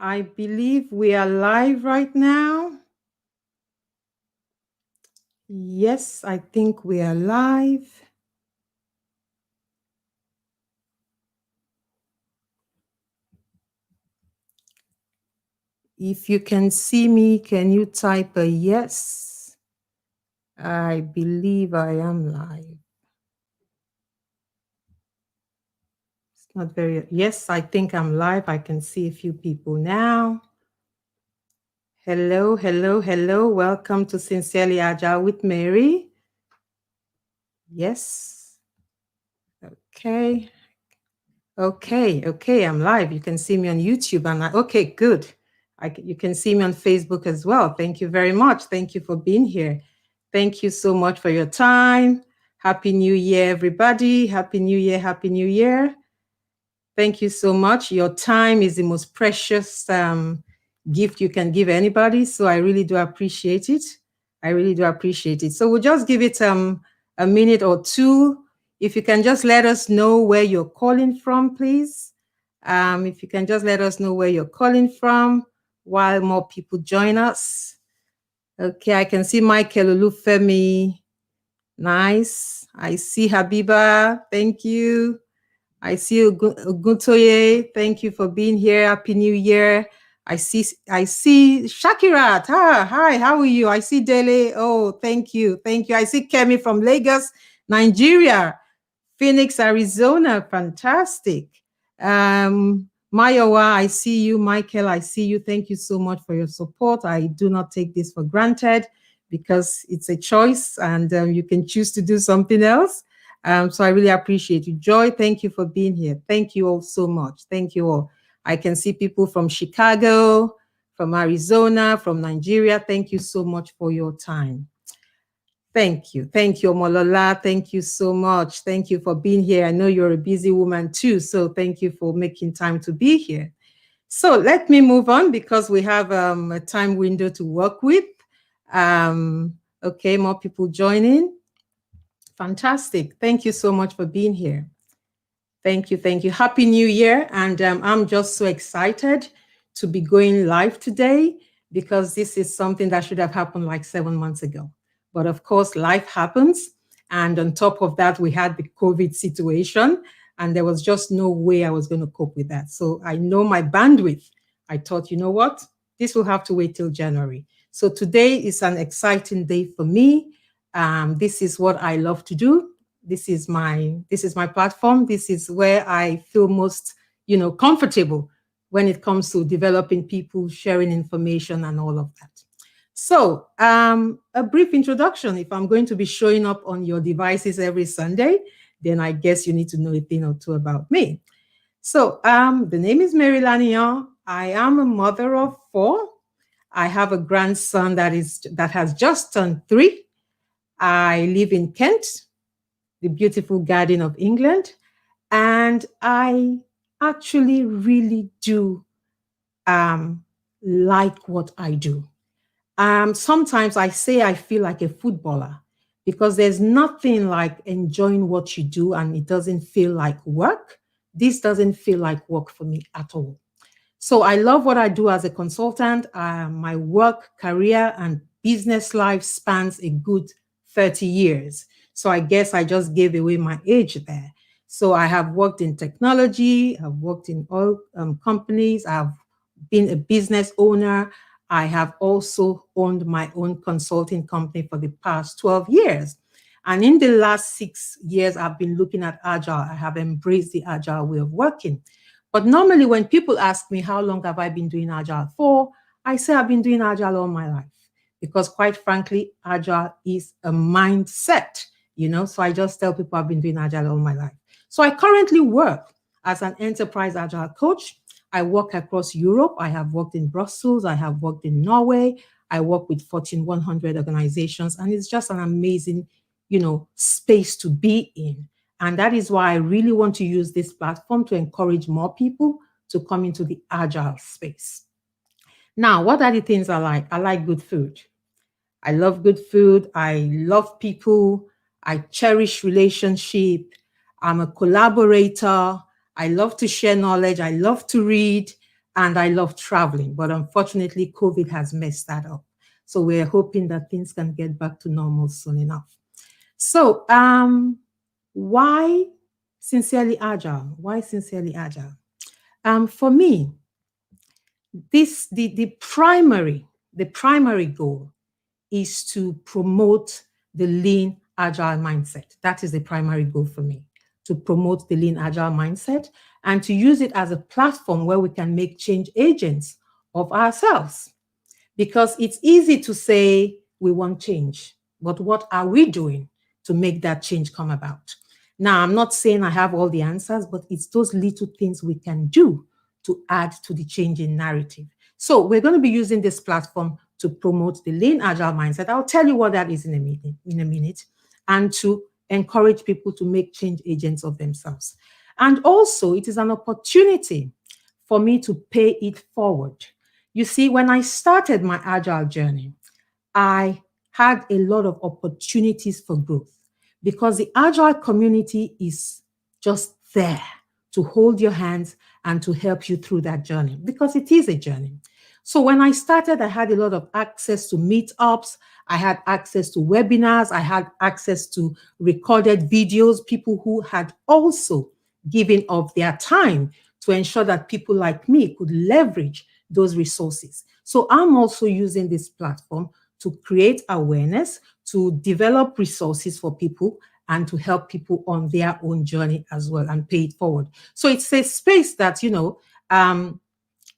I believe we are live right now. Yes, I think we are live. If you can see me, can you type a yes? I believe I am live. It's not very, yes, I think I'm live. I can see a few people now. Hello, hello, hello. Welcome to Sincerely Agile with Mary. Yes. Okay. Okay, I'm live. You can see me on YouTube. Okay, good. You can see me on Facebook as well. Thank you very much. Thank you for being here. Thank you so much for your time. Happy New Year, everybody. Happy New Year, Happy New Year. Thank you so much. Your time is the most precious gift you can give anybody. So I really do appreciate it. I really do appreciate it. So we'll just give it a minute or two. If you can just let us know where you're calling from, please. If you can just let us know where you're calling from while more people join us. Okay, I can see Michael Olufemi. Nice. I see Habiba. Thank you. I see Oguntoye. Thank you for being here. Happy New Year. I see Shakirat. Hi, how are you? I see Dele. Oh, thank you. I see Kemi from Lagos, Nigeria. Phoenix, Arizona. Fantastic. Mayowa, I see you. Michael, I see you. Thank you so much for your support. I do not take this for granted because it's a choice and you can choose to do something else. So I really appreciate you. Joy, thank you for being here. Thank you all so much. Thank you all. I can see people from Chicago, from Arizona, from Nigeria. Thank you so much for your time. Thank you, Omolola. Thank you so much. Thank you for being here. I know you're a busy woman too, so thank you for making time to be here. So let me move on because we have a time window to work with. Okay, more people joining. Fantastic. Thank you so much for being here. Thank you. Happy New Year. And I'm just so excited to be going live today because this is something that should have happened like 7 months ago. But of course, life happens. And on top of that, we had the COVID situation and there was just no way I was going to cope with that. So I know my bandwidth. I thought, you know what? This will have to wait till January. So today is an exciting day for me. This is what I love to do. This is my platform. This is where I feel most, comfortable when it comes to developing people, sharing information and all of that. So a brief introduction. If I'm going to be showing up on your devices every Sunday, then I guess you need to know a thing or two about me. So the name is Mary Lanion. I am a mother of 4. I have a grandson that has just turned 3. I live in Kent, the beautiful garden of England, and I actually really do like what I do. Sometimes I say I feel like a footballer because there's nothing like enjoying what you do and it doesn't feel like work. This doesn't feel like work for me at all. So I love what I do as a consultant. My work, career, and business life spans a good 30 years. So I guess I just gave away my age there. So I have worked in technology, I've worked in oil companies, I've been a business owner. I have also owned my own consulting company for the past 12 years. And in the last 6 years, I've been looking at Agile. I have embraced the Agile way of working. But normally when people ask me, how long have I been doing Agile for? I say I've been doing Agile all my life. Because quite frankly, Agile is a mindset, So I just tell people I've been doing Agile all my life. So I currently work as an enterprise Agile coach. I work across Europe. I have worked in Brussels. I have worked in Norway. I work with Fortune 100 organizations. And it's just an amazing, space to be in. And that is why I really want to use this platform to encourage more people to come into the Agile space. Now, what are the things I like? I like good food. I love good food. I love people. I cherish relationship. I'm a collaborator. I love to share knowledge. I love to read. and I love traveling. But unfortunately, COVID has messed that up. So we're hoping that things can get back to normal soon enough. So, why sincerely agile? Why sincerely agile? For me, the primary goal is to promote the lean agile mindset. That is the primary goal for me, to promote the lean agile mindset and to use it as a platform where we can make change agents of ourselves. Because it's easy to say we want change, but what are we doing to make that change come about? Now, I'm not saying I have all the answers, but it's those little things we can do to add to the changing narrative. So we're going to be using this platform to promote the lean agile mindset. I'll tell you what that is in a minute, and to encourage people to make change agents of themselves. And also, it is an opportunity for me to pay it forward. You see, when I started my agile journey, I had a lot of opportunities for growth because the agile community is just there to hold your hands and to help you through that journey because it is a journey. So when I started, I had a lot of access to meetups. I had access to webinars. I had access to recorded videos, people who had also given of their time to ensure that people like me could leverage those resources. So I'm also using this platform to create awareness, to develop resources for people, and to help people on their own journey as well and pay it forward. So it's a space that,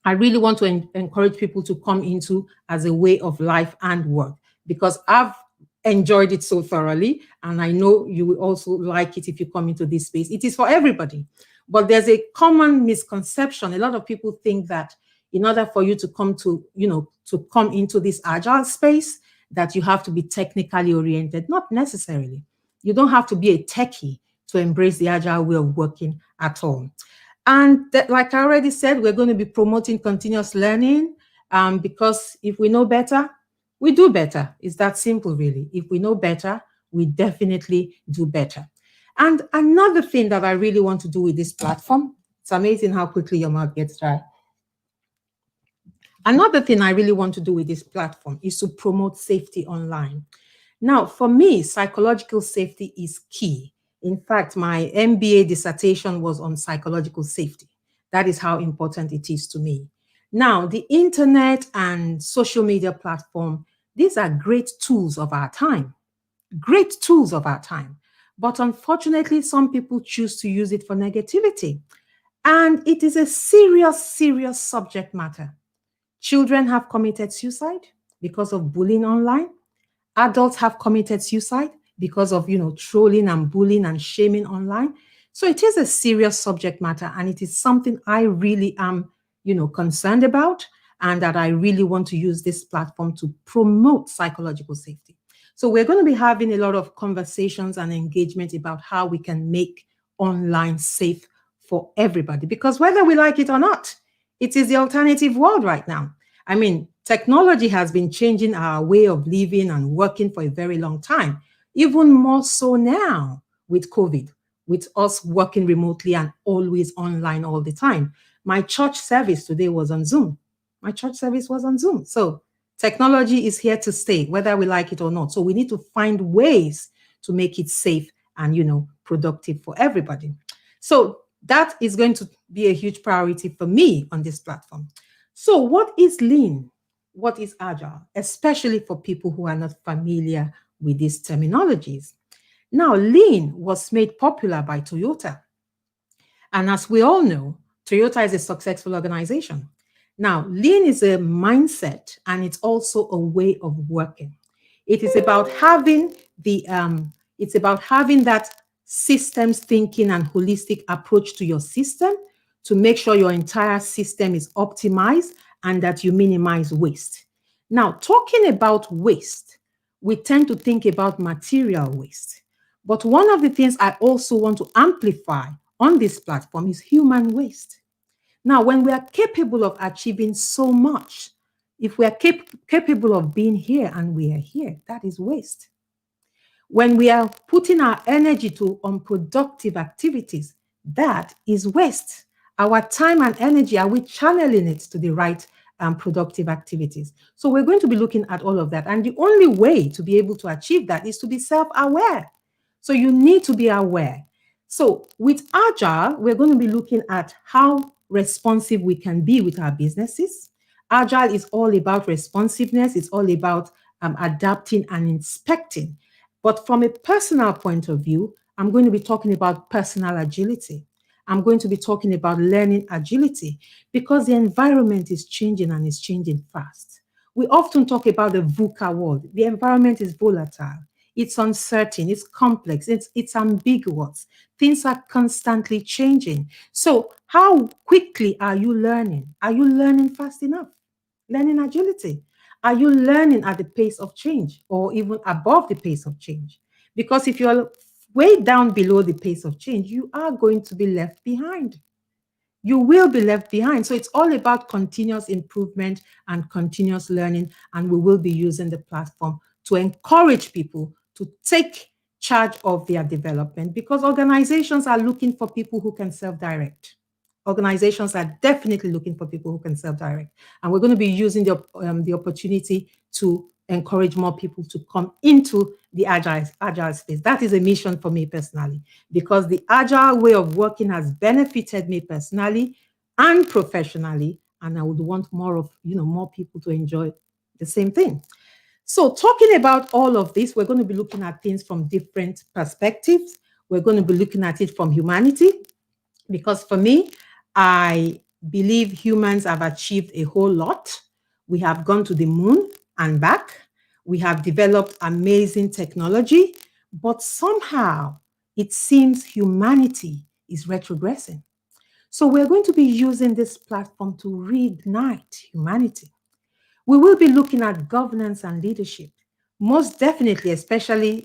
I really want to encourage people to come into as a way of life and work because I've enjoyed it so thoroughly. And I know you will also like it if you come into this space. It is for everybody. But there's a common misconception. A lot of people think that in order for you to come to come into this agile space, that you have to be technically oriented. Not necessarily. You don't have to be a techie to embrace the agile way of working at all. And like I already said, we're going to be promoting continuous learning because if we know better, we do better. It's that simple, really. If we know better, we definitely do better. And another thing that I really want to do with this platform, it's amazing how quickly your mouth gets dry. Another thing I really want to do with this platform is to promote safety online. Now, for me, psychological safety is key. In fact, my MBA dissertation was on psychological safety. That is how important it is to me. Now, the internet and social media platform, these are great tools of our time, great tools of our time. But unfortunately, some people choose to use it for negativity. And it is a serious, serious subject matter. Children have committed suicide because of bullying online. Adults have committed suicide because of, trolling and bullying and shaming online. So it is a serious subject matter, and it is something I really am, concerned about, and that I really want to use this platform to promote psychological safety. So we're going to be having a lot of conversations and engagement about how we can make online safe for everybody, because whether we like it or not, it is the alternative world right now. I mean, technology has been changing our way of living and working for a very long time, even more so now with COVID, with us working remotely and always online all the time. My church service today was on Zoom. My church service was on Zoom. So technology is here to stay, whether we like it or not. So we need to find ways to make it safe and, productive for everybody. So that is going to be a huge priority for me on this platform. So what is lean? What is agile? Especially for people who are not familiar with these terminologies. Now, lean was made popular by Toyota. And as we all know, Toyota is a successful organization. Now, lean is a mindset and it's also a way of working. It is about having that systems thinking and holistic approach to your system to make sure your entire system is optimized and that you minimize waste. Now, talking about waste, we tend to think about material waste. But one of the things I also want to amplify on this platform is human waste. Now, when we are capable of achieving so much, if we are capable of being here and we are here, that is waste. When we are putting our energy to unproductive activities, that is waste. Our time and energy, are we channeling it to the right productive activities? So we're going to be looking at all of that. And the only way to be able to achieve that is to be self-aware. So you need to be aware. So with Agile, we're going to be looking at how responsive we can be with our businesses. Agile is all about responsiveness. It's all about adapting and inspecting. But from a personal point of view, I'm going to be talking about personal agility. I'm going to be talking about learning agility because the environment is changing and it's changing fast. We often talk about the VUCA world. The environment is volatile. It's uncertain, it's complex, it's ambiguous. Things are constantly changing. So, how quickly are you learning? Are you learning fast enough? Learning agility. Are you learning at the pace of change or even above the pace of change? Because if you're way down below the pace of change, you are going to be left behind. You will be left behind. So it's all about continuous improvement and continuous learning. And we will be using the platform to encourage people to take charge of their development because organizations are looking for people who can self-direct. Organizations are definitely looking for people who can self-direct. And we're going to be using the opportunity to encourage more people to come into the agile space. That is a mission for me personally, because the agile way of working has benefited me personally and professionally, and I would want more of, more people to enjoy the same thing. So talking about all of this, we're going to be looking at things from different perspectives. We're going to be looking at it from humanity, because for me, I believe humans have achieved a whole lot. We have gone to the moon and back. We have developed amazing technology, but somehow it seems humanity is retrogressing. So we're going to be using this platform to reignite humanity. We will be looking at governance and leadership, most definitely, especially,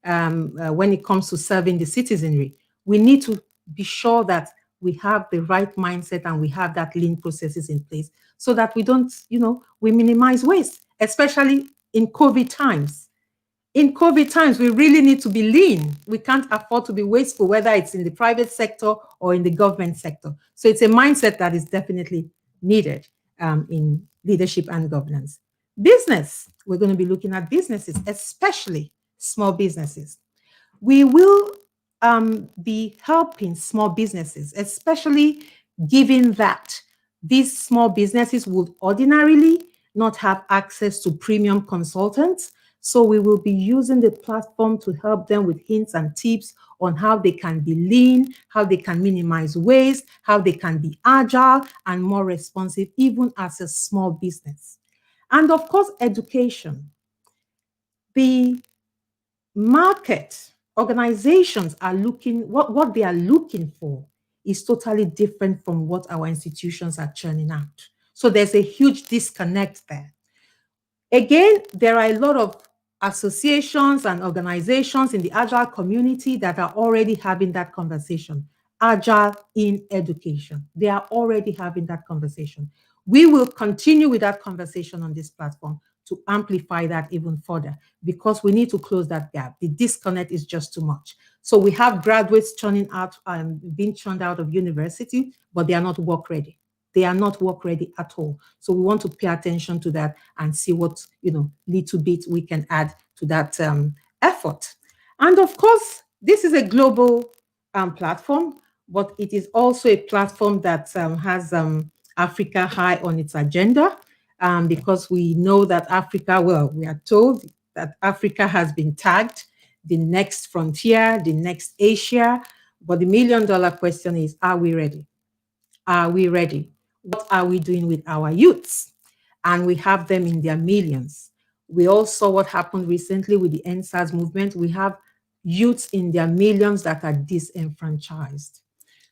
when it comes to serving the citizenry. We need to be sure that we have the right mindset and we have that lean processes in place so that we don't, we minimize waste, especially in COVID times. In COVID times, we really need to be lean. We can't afford to be wasteful, whether it's in the private sector or in the government sector. So it's a mindset that is definitely needed in leadership and governance. Business, we're going to be looking at businesses, especially small businesses. We will be helping small businesses, especially given that these small businesses would ordinarily not have access to premium consultants. So we will be using the platform to help them with hints and tips on how they can be lean, how they can minimize waste, how they can be agile and more responsive, even as a small business. And of course, education. The market, organizations are looking, what they are looking for is totally different from what our institutions are churning out. So there's a huge disconnect there. Again, there are a lot of associations and organizations in the Agile community that are already having that conversation. Agile in education. They are already having that conversation. We will continue with that conversation on this platform to amplify that even further because we need to close that gap. The disconnect is just too much. So we have graduates churning out, being churned out of university, but they are not work ready. They are not work ready at all. So we want to pay attention to that and see what, little bit we can add to that effort. And of course, this is a global platform, but it is also a platform that has Africa high on its agenda because we know that Africa, well, we are told that Africa has been tagged the next frontier, the next Asia. But the $1 million question is, are we ready? Are we ready? What are we doing with our youths? And we have them in their millions. We all saw what happened recently with the NSAS movement. We have youths in their millions that are disenfranchised.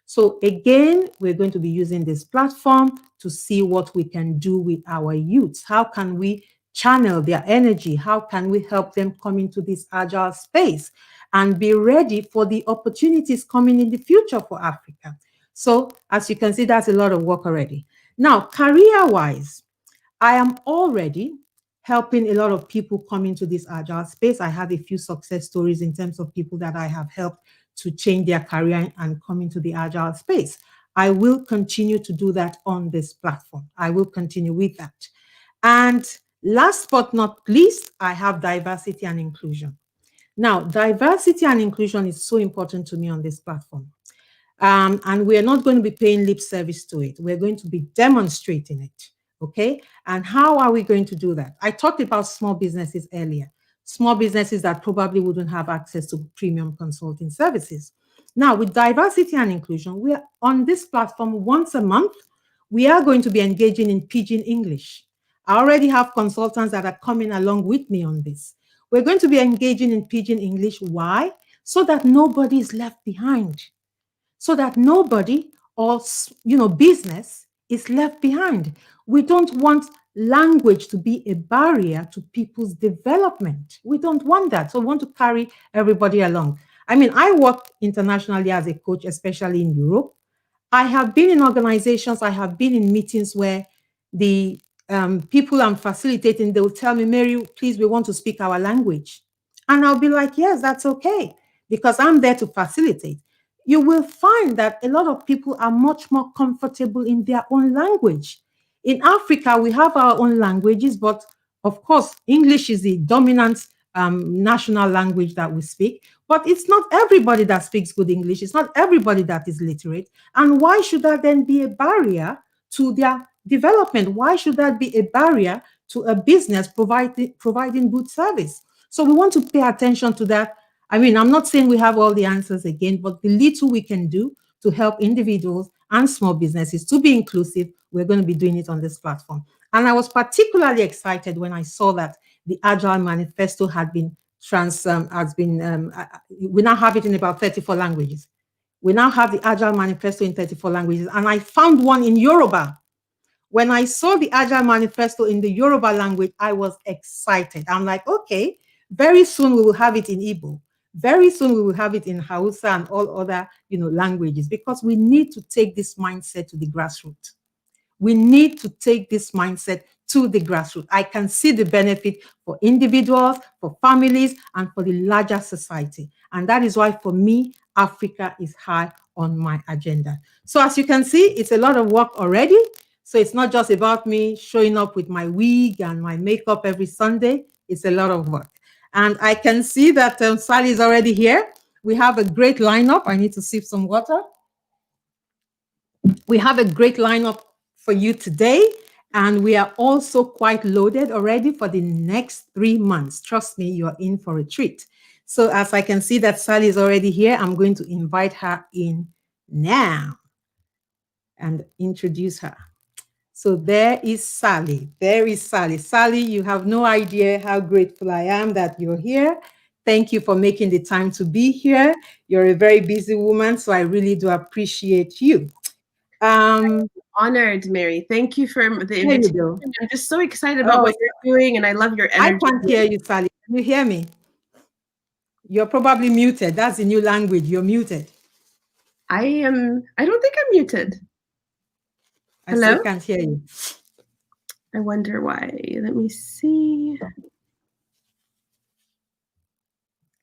So again, we're going to be using this platform to see what we can do with our youths. How can we channel their energy? How can we help them come into this agile space and be ready for the opportunities coming in the future for Africa? So as you can see, that's a lot of work already. Now, career-wise, I am already helping a lot of people come into this agile space. I have a few success stories in terms of people that I have helped to change their career and come into the agile space. I will continue to do that on this platform. I will continue with that. And last but not least, I have diversity and inclusion. Now, diversity and inclusion is so important to me on this platform. And we're not going to be paying lip service to it. We're going to be demonstrating it. Okay. And how are we going to do that? I talked about small businesses earlier, small businesses that probably wouldn't have access to premium consulting services. Now, with diversity and inclusion, we are on this platform once a month. We are going to be engaging in pidgin English. I already have consultants that are coming along with me on this. We're going to be engaging in pidgin English. Why? So that nobody is left behind, so that nobody or business is left behind. We don't want language to be a barrier to people's development. We don't want that. So we want to carry everybody along. I mean, I work internationally as a coach, especially in Europe. I have been in organizations, I have been in meetings where the people I'm facilitating, they will tell me, Mary, please, we want to speak our language. And I'll be like, yes, that's okay, because I'm there to facilitate. You will find that a lot of people are much more comfortable in their own language. In Africa, we have our own languages, but of course, English is the dominant national language that we speak. But it's not everybody that speaks good English. It's not everybody that is literate. And why should that then be a barrier to their development? Why should that be a barrier to a business providing good service? So we want to pay attention to that. I mean, I'm not saying we have all the answers again, but the little we can do to help individuals and small businesses to be inclusive, we're going to be doing it on this platform. And I was particularly excited when I saw that the Agile Manifesto had been we now have it in about 34 languages. We now have the Agile Manifesto in 34 languages. And I found one in Yoruba. When I saw the Agile Manifesto in the Yoruba language, I was excited. I'm like, okay, very soon we will have it in Igbo. Very soon we will have it in Hausa and all other, languages, because we need to take this mindset to the grassroots. We need to take this mindset to the grassroots. I can see the benefit for individuals, for families, and for the larger society. And that is why, for me, Africa is high on my agenda. So as you can see, it's a lot of work already. So it's not just about me showing up with my wig and my makeup every Sunday. It's a lot of work. And I can see that Sally is already here. We have a great lineup. I need to sip some water. We have a great lineup for you today, and we are also quite loaded already for the next 3 months. Trust me, you're in for a treat. So as I can see that Sally is already here, I'm going to invite her in now and introduce her. So there is Sally. There is Sally. Sally, you have no idea how grateful I am that you're here. Thank you for making the time to be here. You're a very busy woman, so I really do appreciate you. Honored, Mary. Thank you for the There you invitation. go. I'm just so excited about Oh, what you're doing, and I love your I energy. can't hear you, Sally. Can you hear me? You're probably muted. That's the new language. You're muted. I don't think I'm muted. I still Hello? can't hear you. I wonder why. Let me see.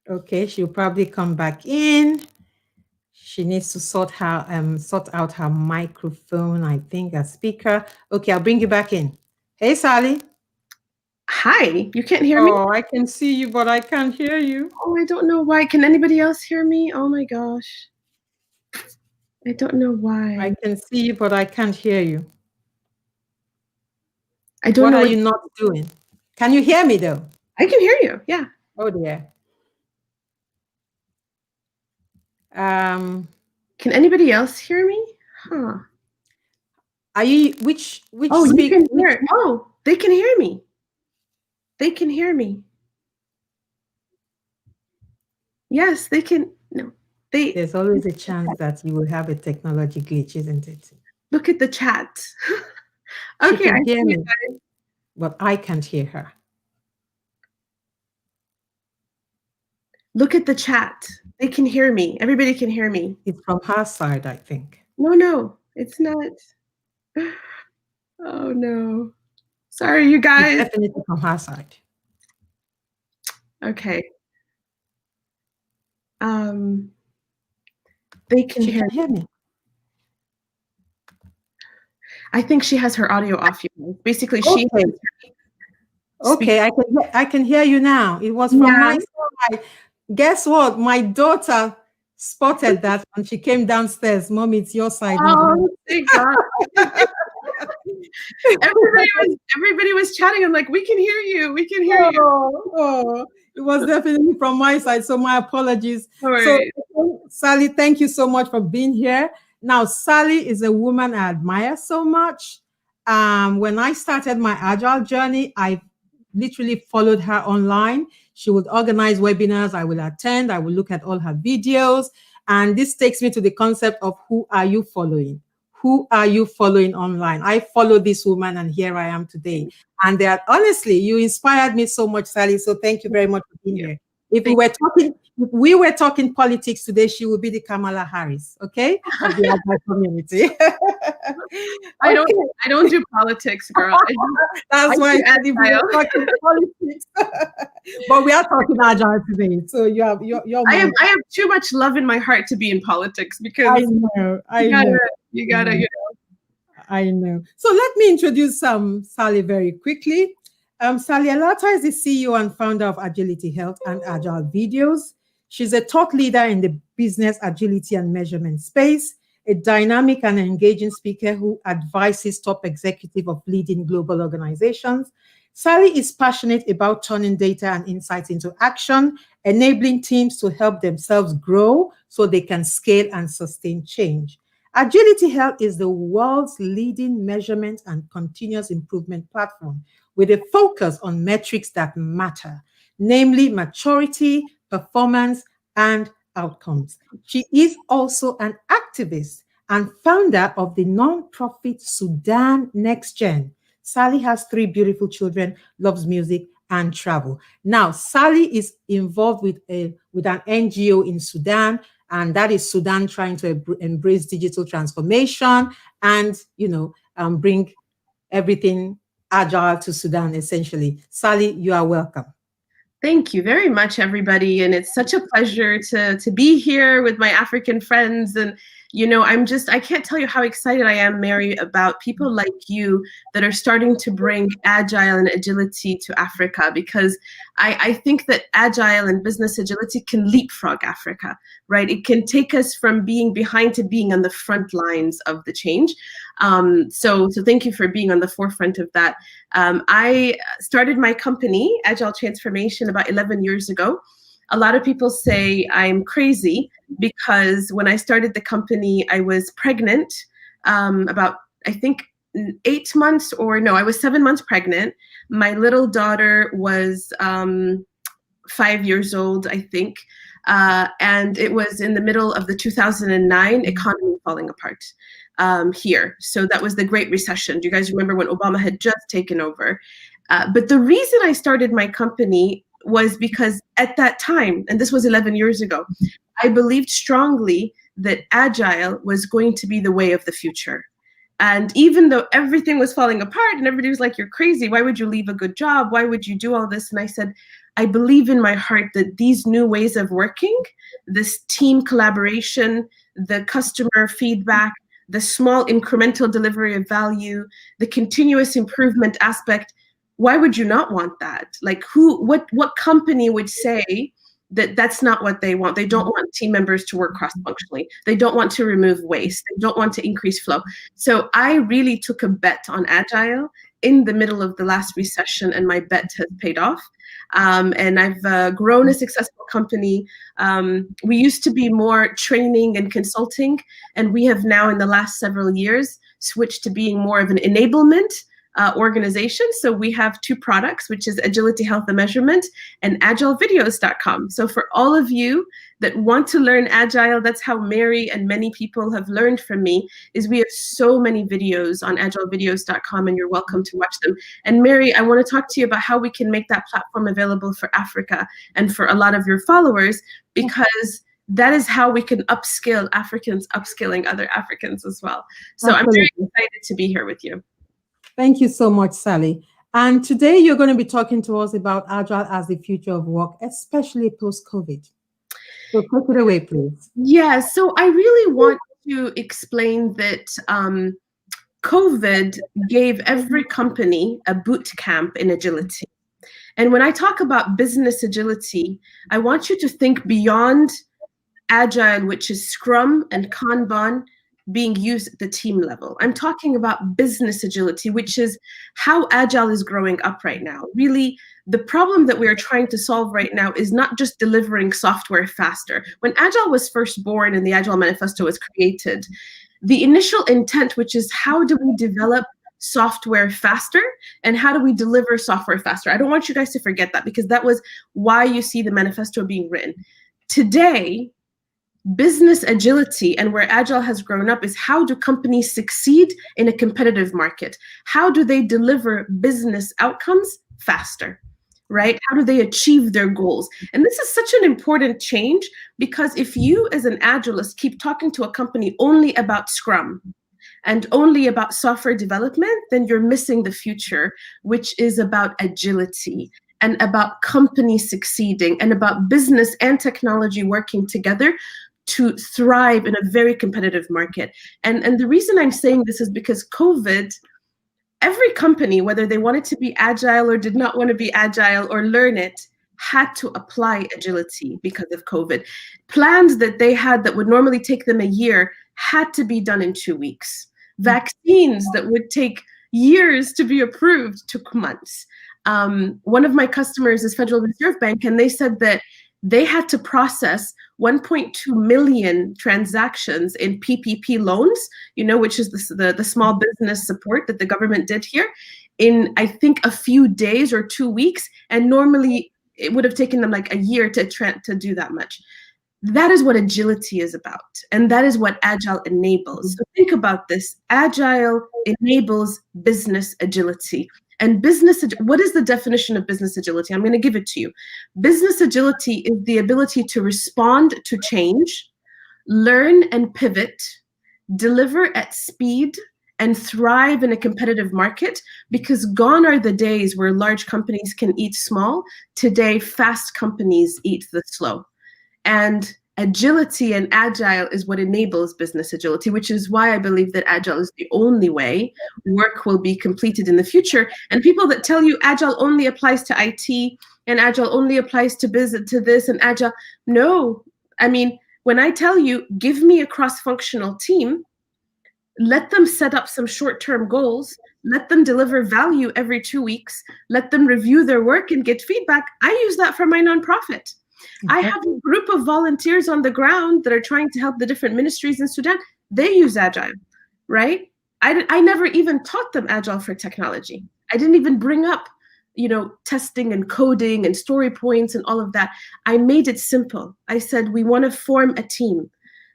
Okay, she'll probably come back in. She needs to sort out her microphone, I think, a speaker. Okay, I'll bring you back in. Hey, Sally. Hi, you can't hear me? Oh, I can see you, but I can't hear you. Oh, I don't know why. Can anybody else hear me? Oh my gosh. I don't know why. I can see you, but I can't hear you. I don't What know are what you not doing? Can you hear me, though? I can hear you. Yeah. Oh, dear. Can anybody else hear me? Huh. Are you which Oh, you speak can which hear. Oh, they can hear me. They can hear me. Yes, they can. No, they there's always a chance that you will have a technology glitch, isn't it? look at the chat. She Okay, I can see hear you me, guys. but I can't hear her. Look at the chat. They can hear me. Everybody can hear me. It's from her side, I think. No, it's not. Oh no. Sorry, you It's guys. definitely from her side. Okay. Um, they can She hear can me. hear me. I think she has her audio off. Basically, she Okay. speak. Okay, I can hear you now. It was from Yeah. my side. Guess what? My daughter spotted that and she came downstairs. Mommy, it's your side, not mine. Oh, thank God. Everybody was chatting. I'm like, we can hear you. We can hear you. Oh, it was definitely from my side. So my apologies. All So right. Sally, thank you so much for being here. Now, Sally is a woman I admire so much. When I started my agile journey, I literally followed her online. She would organize webinars. I will attend. I will look at all her videos. And this takes me to the concept of who are you following? Who are you following online? I follow this woman, and here I am today. And that honestly, you inspired me so much, Sally. So thank you very much for being here. If we were talking politics today, she would be the Kamala Harris, okay, of the Agile community. I Okay. don't do politics, girl. That's why I do said if we were agile. talking politics, but we are talking agile today. So you're I more. have too much love in my heart to be in politics because I know, I know. you gotta, I know. So let me introduce Sally very quickly. Sally Elatta is the CEO and founder of Agility Health and Agile Videos. She's a thought leader in the business agility and measurement space, a dynamic and engaging speaker who advises top executives of leading global organizations. Sally is passionate about turning data and insights into action, enabling teams to help themselves grow so they can scale and sustain change. Agility Health is the world's leading measurement and continuous improvement platform with a focus on metrics that matter, namely maturity, performance, and outcomes. She is also an activist and founder of the nonprofit Sudan Next Gen. Sally has 3 beautiful children, loves music and travel. Now, Sally is involved with an NGO in Sudan, and that is Sudan trying to embrace digital transformation and bring everything agile to Sudan. Essentially, Sally, you are welcome. Thank you very much, everybody. And it's such a pleasure to be here with my African friends. And, I can't tell you how excited I am, Mary, about people like you that are starting to bring agile and agility to Africa, because I think that agile and business agility can leapfrog Africa, right? It can take us from being behind to being on the front lines of the change. So thank you for being on the forefront of that. I started my company, Agile Transformation, about 11 years ago. A lot of people say I'm crazy because when I started the company, I was pregnant about, I think, 8 months, or no, I was 7 months pregnant. My little daughter was 5 years old, I think. And it was in the middle of the 2009 economy falling apart here. So that was the Great Recession. Do you guys remember when Obama had just taken over? But the reason I started my company was because at that time, and this was 11 years ago, I believed strongly that Agile was going to be the way of the future. And even though everything was falling apart and everybody was like, you're crazy, why would you leave a good job? Why would you do all this? And I said, I believe in my heart that these new ways of working, this team collaboration, the customer feedback, the small incremental delivery of value, the continuous improvement aspect, why would you not want that? Like what company would say that that's not what they want? They don't want team members to work cross-functionally. They don't want to remove waste. They don't want to increase flow. So I really took a bet on Agile in the middle of the last recession, and my bet has paid off. And I've grown a successful company. We used to be more training and consulting, and we have now in the last several years switched to being more of an enablement organization. So we have 2 products, which is Agility Health and Measurement and agilevideos.com. So for all of you that want to learn Agile, that's how Mary and many people have learned from me, is we have so many videos on agilevideos.com, and you're welcome to watch them. And Mary, I want to talk to you about how we can make that platform available for Africa and for a lot of your followers, because that is how we can upskill Africans, upskilling other Africans as well. So Absolutely. I'm very excited to be here with you. Thank you so much, Sally. And today you're going to be talking to us about Agile as the future of work, especially post-COVID. So take it away, please. Yeah, so I really want to explain that COVID gave every company a boot camp in agility. And when I talk about business agility, I want you to think beyond Agile, which is Scrum and Kanban being used at the team level. I'm talking about business agility, which is how Agile is growing up right now. Really, the problem that we are trying to solve right now is not just delivering software faster. When Agile was first born and the Agile Manifesto was created, the initial intent, which is how do we develop software faster and how do we deliver software faster? I don't want you guys to forget that, because that was why you see the manifesto being written. Today, business agility and where Agile has grown up is how do companies succeed in a competitive market? How do they deliver business outcomes faster, right? How do they achieve their goals? And this is such an important change, because if you as an Agilist keep talking to a company only about Scrum and only about software development, then you're missing the future, which is about agility and about companies succeeding and about business and technology working together to thrive in a very competitive market. And the reason I'm saying this is because COVID, every company, whether they wanted to be agile or did not want to be agile or learn it, had to apply agility because of COVID. Plans that they had that would normally take them a year had to be done in 2 weeks. Vaccines that would take years to be approved took months. One of my customers is Federal Reserve Bank, and they said that they had to process 1.2 million transactions in PPP loans, which is the small business support that the government did here, in I think a few days or 2 weeks. And normally it would have taken them like a year to do that much. That is what agility is about. And that is what Agile enables. So think about this. Agile enables business agility. And what is the definition of business agility? I'm going to give it to you. Business agility is the ability to respond to change, learn and pivot, deliver at speed, and thrive in a competitive market, because gone are the days where large companies can eat small. Today, fast companies eat the slow. And agility and Agile is what enables business agility, which is why I believe that Agile is the only way work will be completed in the future. And people that tell you Agile only applies to IT and Agile only applies to business, to this and Agile, no. I mean, when I tell you, give me a cross-functional team, let them set up some short-term goals, let them deliver value every 2 weeks, let them review their work and get feedback. I use that for my nonprofit. I have a group of volunteers on the ground that are trying to help the different ministries in Sudan. They use Agile, right? I never even taught them Agile for technology. I didn't even bring up, testing and coding and story points and all of that. I made it simple. I said, we want to form a team.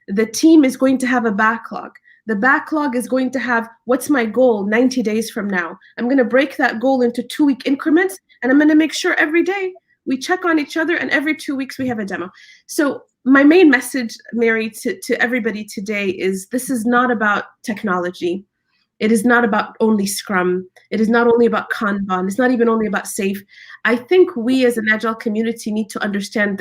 The team is going to have a backlog. The backlog is going to have, what's my goal 90 days from now? I'm going to break that goal into 2-week increments, and I'm going to make sure every day we check on each other, and every 2 weeks we have a demo. So my main message, Mary, to everybody today is this is not about technology. It is not about only Scrum. It is not only about Kanban. It's not even only about SAFe. I think we as an Agile community need to understand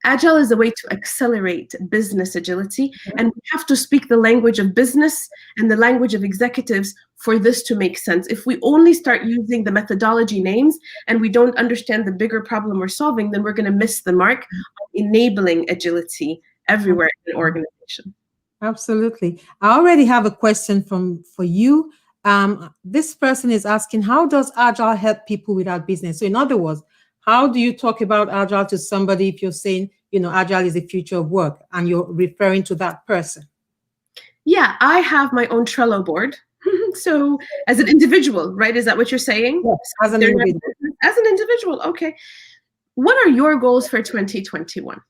Agile is a way to accelerate business agility, and we have to speak the language of business and the language of executives for this to make sense. If we only start using the methodology names and we don't understand the bigger problem we're solving, then we're going to miss the mark of enabling agility everywhere in an organization. Absolutely. I already have a question for you. This person is asking, how does Agile help people without business? So in other words, how do you talk about Agile to somebody if you're saying, Agile is the future of work and you're referring to that person? Yeah, I have my own Trello board. So as an individual, right? Is that what you're saying? Yes, as an individual. As an individual, okay. What are your goals for 2021?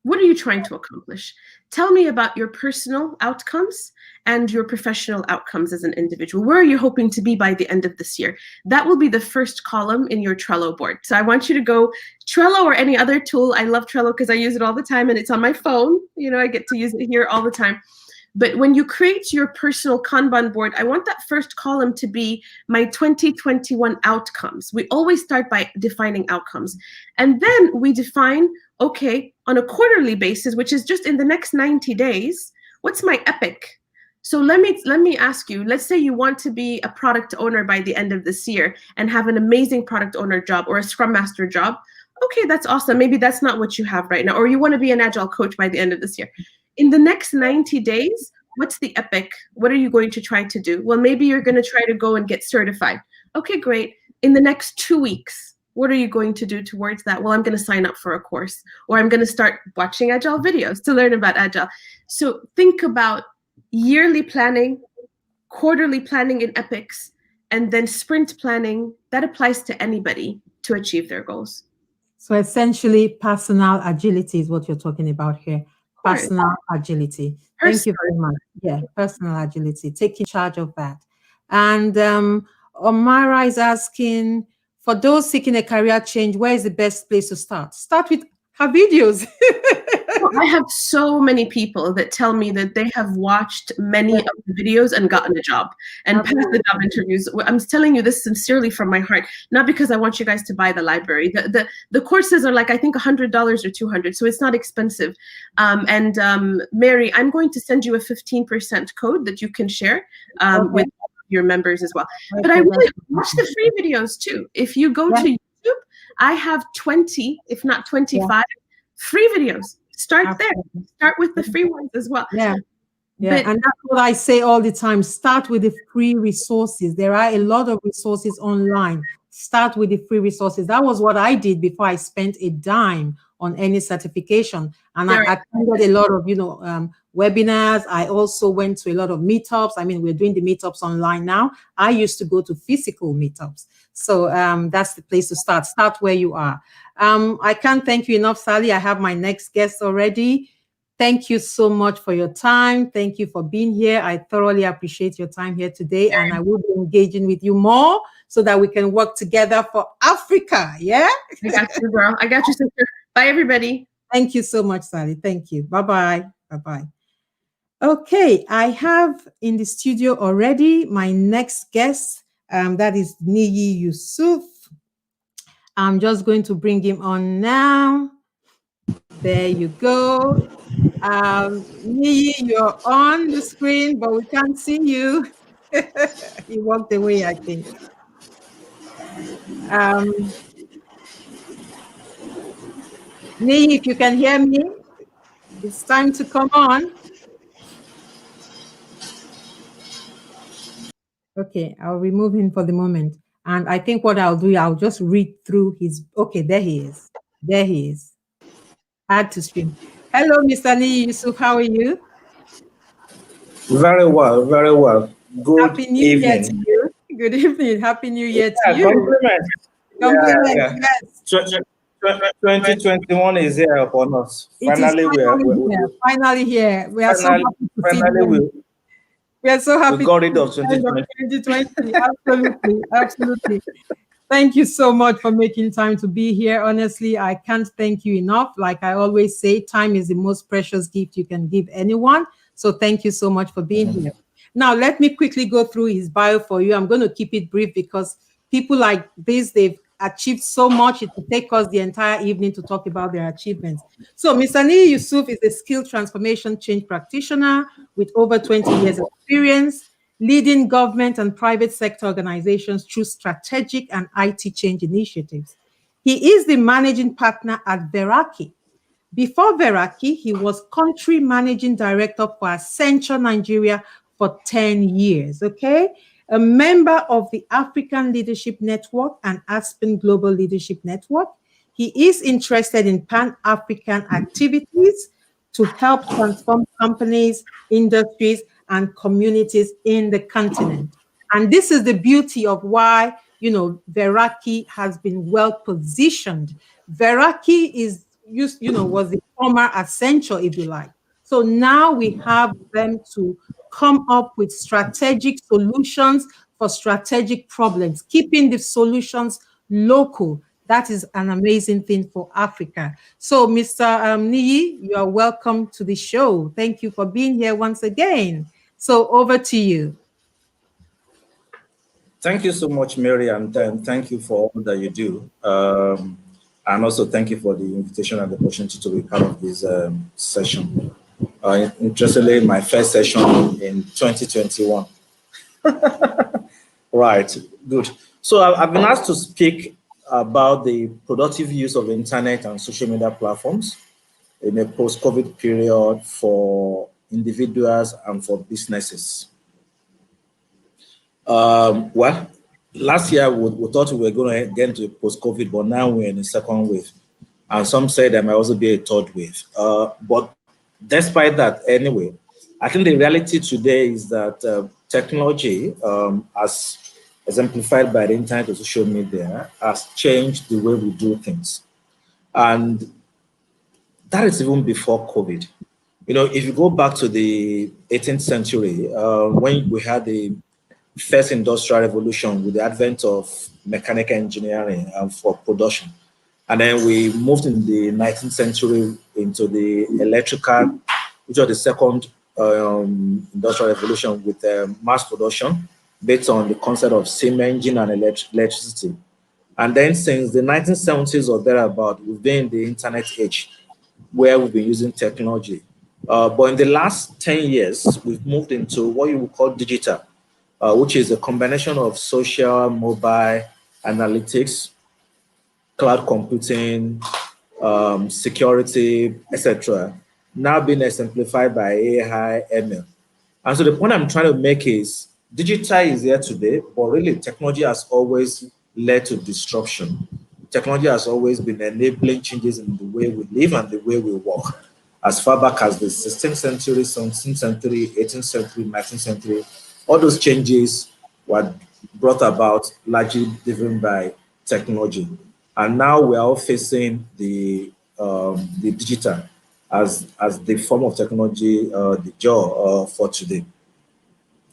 What are you trying to accomplish? Tell me about your personal outcomes and your professional outcomes as an individual. Where are you hoping to be by the end of this year? That will be the first column in your Trello board. So I want you to go Trello or any other tool. I love Trello because I use it all the time and it's on my phone. I get to use it here all the time. But when you create your personal Kanban board, I want that first column to be my 2021 outcomes. We always start by defining outcomes. And then we define, okay, on a quarterly basis, which is just in the next 90 days, what's my epic? So let me ask you, let's say you want to be a product owner by the end of this year and have an amazing product owner job or a scrum master job. Okay, that's awesome. Maybe that's not what you have right now, or you want to be an agile coach by the end of this year. In the next 90 days, what's the epic? What are you going to try to do? Well, maybe you're going to try to go and get certified. Okay, great. In the next 2 weeks, what are you going to do towards that? Well, I'm going to sign up for a course, or I'm going to start watching agile videos to learn about agile. So think about yearly planning, quarterly planning in epics, and then sprint planning. That applies to anybody to achieve their goals. So essentially, personal agility is what you're talking about here. Personal agility. Thank you very much. Yeah, personal agility, taking charge of that. And Omara is asking, for those seeking a career change, where is the best place to start? Start with her videos. I have so many people that tell me that they have watched many of the videos and gotten a job and passed the job interviews. I'm telling you this sincerely from my heart, not because I want you guys to buy the library. The courses are like, I think $100 or $200, so it's not expensive. Mary, I'm going to send you a 15% code that you can share with your members as well. But I really watch the free videos too. If you go to YouTube, I have 20, if not 25, free videos. Start there. Start with the free ones as well. Yeah. And that's what I say all the time. Start with the free resources. There are a lot of resources online. Start with the free resources. That was what I did before I spent a dime on any certification. And I attended a lot of, webinars. I also went to a lot of meetups. I mean, we're doing the meetups online now. I used to go to physical meetups. So that's the place to start. Start where you are. I can't thank you enough, Sally. I have my next guest already. Thank you so much for your time. Thank you for being here. I thoroughly appreciate your time here today, and I will be engaging with you more so that we can work together for Africa. Yeah? I got you, girl. I got you, sister. Bye, everybody. Thank you so much, Sally. Thank you. Bye-bye. Bye-bye. Okay, I have in the studio already my next guest. That is Niyi Yusuf. I'm just going to bring him on now. There you go. Niyi, you're on the screen, but we can't see you. He walked away, I think. Niyi, if you can hear me, it's time to come on. Okay, I'll remove him for the moment. And I think what I'll do, I'll just read through his, okay, there he is. There he is. Add to stream. Hello, Mr. Niyi Yusuf, how are you? Very well, very well. Good Happy New Year to you. Good evening. Happy New Year to you. Compliments. Compliments, yes. 2021 is here upon us. Finally, finally here. We are so happy to see you. We are so happy. We got rid of 2020. Absolutely, absolutely. Thank you so much for making time to be here. Honestly, I can't thank you enough. Like I always say, time is the most precious gift you can give anyone. So thank you so much for being here. Now, let me quickly go through his bio for you. I'm going to keep it brief because people like this, they've achieved so much. It will take us the entire evening to talk about their achievements. So Mr. Niyi Yusuf is a skilled transformation change practitioner with over 20 years of experience, leading government and private sector organizations through strategic and IT change initiatives. He is the managing partner at Veraki. Before Veraki, he was country managing director for Accenture Nigeria for 10 years, okay? A member of the African Leadership Network and Aspen Global Leadership Network. He is interested in Pan-African activities to help transform companies, industries, and communities in the continent. And this is the beauty of why, Veraki has been well positioned. Veraki is, was the former Accenture, if you like. So now we have them to come up with strategic solutions for strategic problems, keeping the solutions local. That is an amazing thing for Africa. So, Mr. Niyi, you are welcome to the show. Thank you for being here once again. So, over to you. Thank you so much, Mary, and thank you for all that you do. And also thank you for the invitation and the opportunity to be part of this session. Interestingly, my first session in 2021. Right, good. So I've been asked to speak about the productive use of internet and social media platforms in a post-COVID period for individuals and for businesses. Well, last year we thought we were going to get into post-COVID, but now we're in a second wave. And some say there might also be a third wave. But despite that, anyway, I think the reality today is that technology, as exemplified by the internet and social media, has changed the way we do things. And that is even before COVID. You know, if you go back to the 18th century, when we had the first industrial revolution with the advent of mechanical engineering for production, and then we moved in the 19th century into the electrical, which was the second industrial revolution with mass production based on the concept of steam engine and electricity. And then since the 1970s or thereabout, we've been in the internet age where we've been using technology. But in the last 10 years, we've moved into what you would call digital, which is a combination of social, mobile, analytics, cloud computing, security, etc., now being exemplified by AI, ML. And so the point I'm trying to make is digital is here today, but really technology has always led to disruption. Technology has always been enabling changes in the way we live and the way we work. As far back as the 16th century, 17th century, 18th century, 19th century, all those changes were brought about largely driven by technology. And now we are all facing the digital as the form of technology, the jaw for today.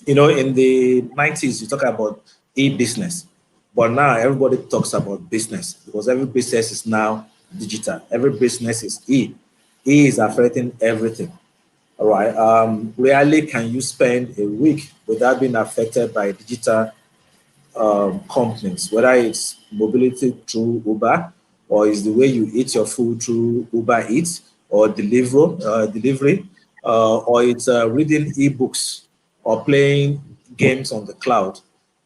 You know, in the 90s, you talk about e-business, but now everybody talks about business because every business is now digital. Every business is E. E is affecting everything. All right. Rarely can you spend a week without being affected by digital companies, whether it's mobility through Uber or is the way you eat your food through Uber Eats or delivery, or it's reading ebooks or playing games on the cloud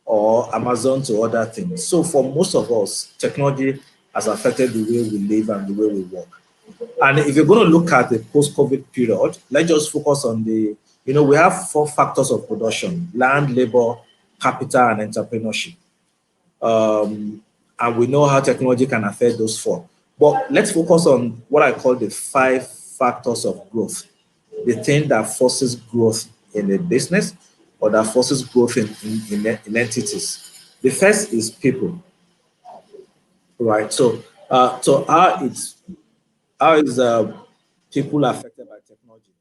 or Amazon to other things. So for most of us, technology has affected the way we live and the way we work. And if you're going to look at the post-COVID period, let's just focus on we have 4 factors of production: land, labor, capital, and entrepreneurship. And we know how technology can affect those 4. But let's focus on what I call the 5 factors of growth, the thing that forces growth in a business or that forces growth in entities. The first is people, right? So how is people affected by technology?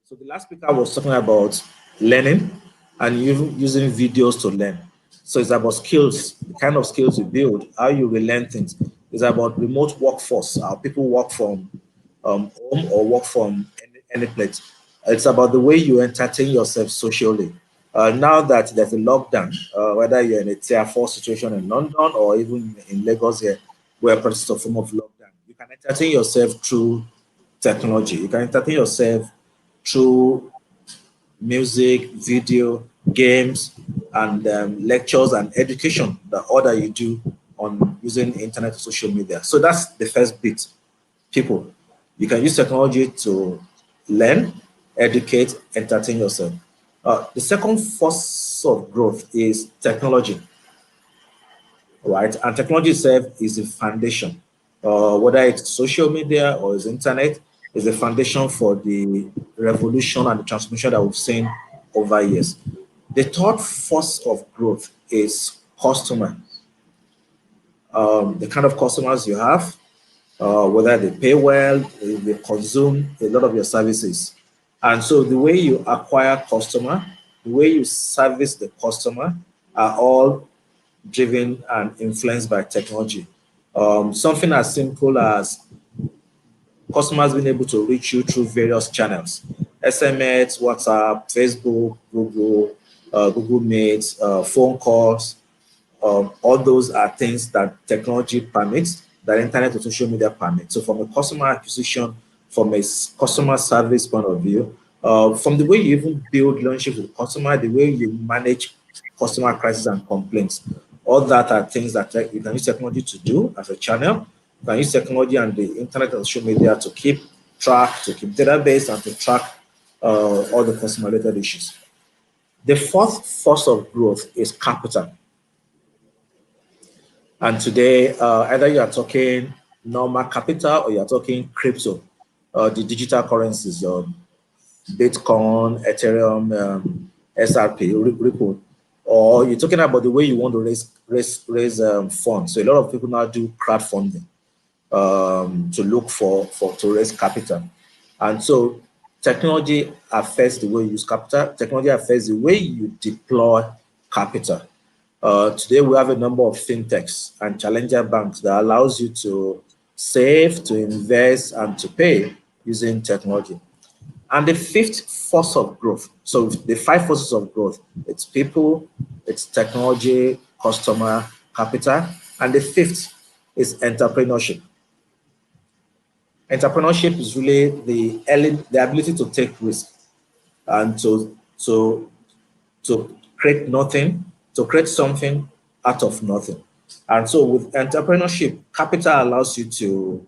So the last speaker was talking about learning and using videos to learn. So it's about skills, the kind of skills you build, how you relearn things. It's about remote workforce, how people work from home or work from any place. It's about the way you entertain yourself socially. Now that there's a lockdown, whether you're in a tier 4 situation in London or even in Lagos here, where it's a form of lockdown, you can entertain yourself through technology. You can entertain yourself through music, video, games, and lectures and education, the order you do on using internet and social media. So that's the first bit. People, you can use technology to learn, educate, entertain yourself. The second force of growth is technology, right? And technology itself is a foundation. Whether it's social media or it's internet, is the foundation for the revolution and the transformation that we've seen over years. The third force of growth is customer. The kind of customers you have, whether they pay well, they consume a lot of your services. And so the way you acquire customer, the way you service the customer are all driven and influenced by technology. Something as simple as customers being able to reach you through various channels: SMS, WhatsApp, Facebook, Google Meet, phone calls. All those are things that technology permits, that internet and social media permits. So from a customer acquisition, from a customer service point of view, From the way you even build relationships with customer, the way you manage customer crisis and complaints, all that are things that you can use technology to do as a channel. You can use technology and the internet and social media to keep track, to keep database, and to track all the customer related issues. The fourth force of growth is capital. And today, either you are talking normal capital or you are talking crypto, the digital currencies, Bitcoin, Ethereum, SRP, Ripple, or you're talking about the way you want to raise funds. So a lot of people now do crowdfunding to look to raise capital. And so technology affects the way you use capital. Technology affects the way you deploy capital. Today, we have a number of fintechs and challenger banks that allows you to save, to invest, and to pay using technology. And the fifth force of growth, so the five forces of growth, it's people, it's technology, customer, capital, and the fifth is entrepreneurship. Entrepreneurship is really the ability to take risk and to create nothing, to create something out of nothing. And so with entrepreneurship, capital allows you to,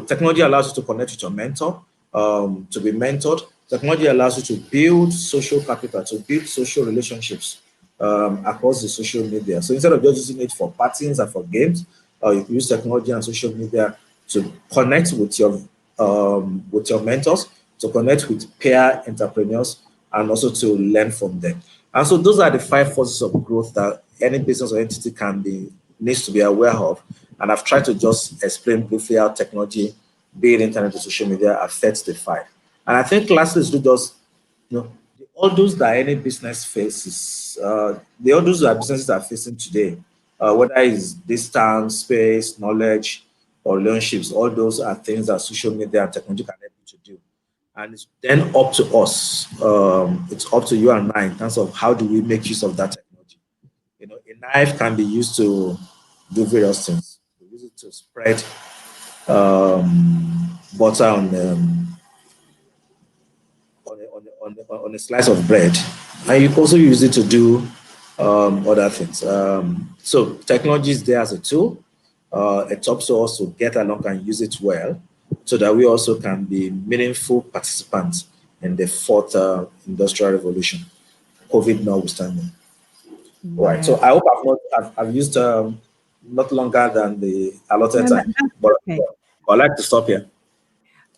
technology allows you to connect with your mentor, to be mentored. Technology allows you to build social capital, to build social relationships across the social media. So instead of just using it for parties and for games, you can use technology and social media to connect with your mentors, to connect with peer entrepreneurs, and also to learn from them. And so those are the five forces of growth that any business or entity needs to be aware of. And I've tried to just explain briefly how technology, be it internet or social media, affects the five. And I think lastly is to just, all those that any business faces, all those that businesses are facing today, whether it's distance, space, knowledge, or relationships, all those are things that social media and technology can help you to do. And it's then up to us, it's up to you and I in terms of how do we make use of that technology. A knife can be used to do various things. We use it to spread butter on a slice of bread, and you also use it to do other things. So technology is there as a tool. It's up to us to get along and use it well, so that we also can be meaningful participants in the fourth industrial revolution, COVID notwithstanding. Right. So I hope I've used not longer than the allotted time, but I'd like to stop here.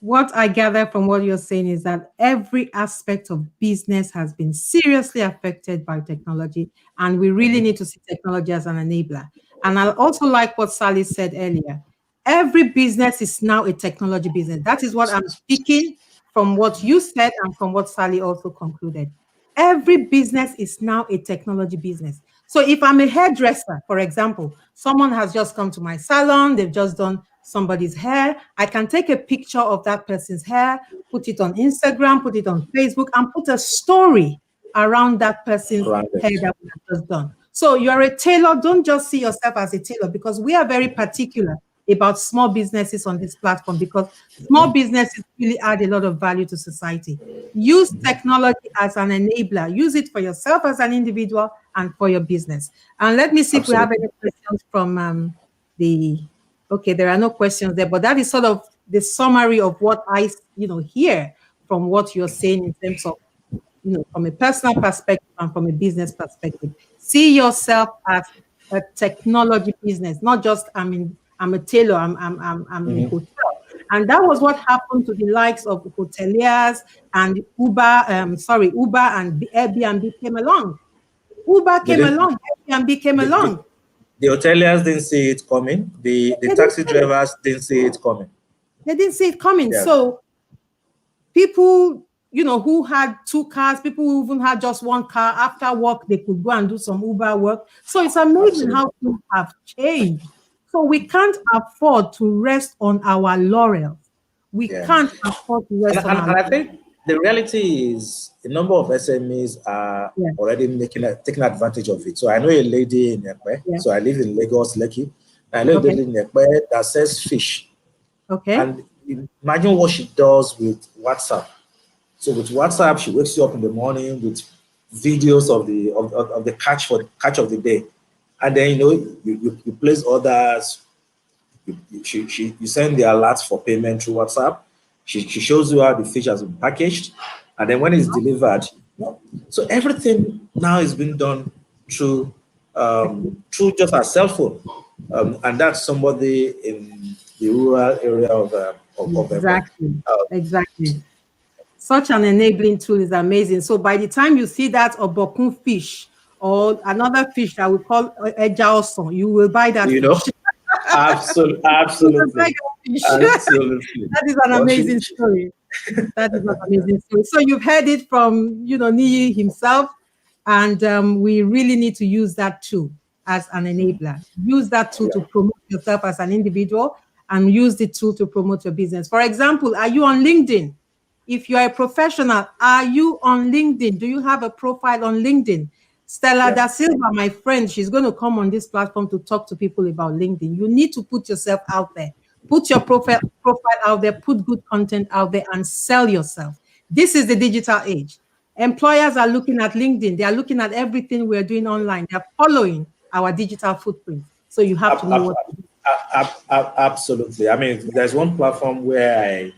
What I gather from what you're saying is that every aspect of business has been seriously affected by technology, and we really need to see technology as an enabler. And I also like what Sally said earlier. Every business is now a technology business. That is what I'm speaking from what you said and from what Sally also concluded. Every business is now a technology business. So if I'm a hairdresser, for example, someone has just come to my salon, they've just done somebody's hair, I can take a picture of that person's hair, put it on Instagram, put it on Facebook, and put a story around that person's hair that we have just done. So you're a tailor, don't just see yourself as a tailor, because we are very particular about small businesses on this platform, because small businesses really add a lot of value to society. Use technology as an enabler. Use it for yourself as an individual and for your business. And let me see if we have any questions from okay, there are no questions there, but that is sort of the summary of what I hear from what you're saying in terms of, from a personal perspective and from a business perspective. See yourself as a technology business, not just I'm a tailor, I'm in a hotel. And that was what happened to the likes of hoteliers and Uber and Airbnb came along. Uber came along, Airbnb came along. The hoteliers didn't see it coming. The taxi drivers didn't see it coming. They didn't see it coming. Yeah. So people, who had two cars, people who even had just one car, after work, they could go and do some Uber work. So it's amazing how things have changed. So we can't afford to rest on our laurels. We can't afford to rest on our laurels. And I think the reality is a number of SMEs are already taking advantage of it. So I know a lady in Ekpe. So I live in Lagos, Lekki. I know a lady in Ekpe that sells fish. Okay. And imagine what she does with WhatsApp. So with WhatsApp, she wakes you up in the morning with videos of the catch of the day, and then you place orders. You send the alerts for payment through WhatsApp. She shows you how the fish has been packaged, and then when it's delivered, so everything now is being done through through just a cell phone, and that's somebody in the rural area of Exactly. Exactly. Such an enabling tool is amazing. So by the time you see that obokun fish or another fish that we call eja, you will buy that you know. fish. Absolutely, You will buy absolutely, that fish. absolutely. That is an Well, amazing story. That is an amazing story. So you've heard it from, Niyi himself, and we really need to use that tool as an enabler. Use that tool to yeah. promote yourself as an individual, and use the tool to promote your business. For example, are you on LinkedIn? If you are a professional, are you on LinkedIn? Do you have a profile on LinkedIn? Stella Yeah. da Silva, my friend, she's going to come on this platform to talk to people about LinkedIn. You need to put yourself out there. Put your profile out there, put good content out there, and sell yourself. This is the digital age. Employers are looking at LinkedIn. They are looking at everything we're doing online. They're following our digital footprint. So you have to Ab- know ab- what to do. Absolutely. I mean, there's one platform where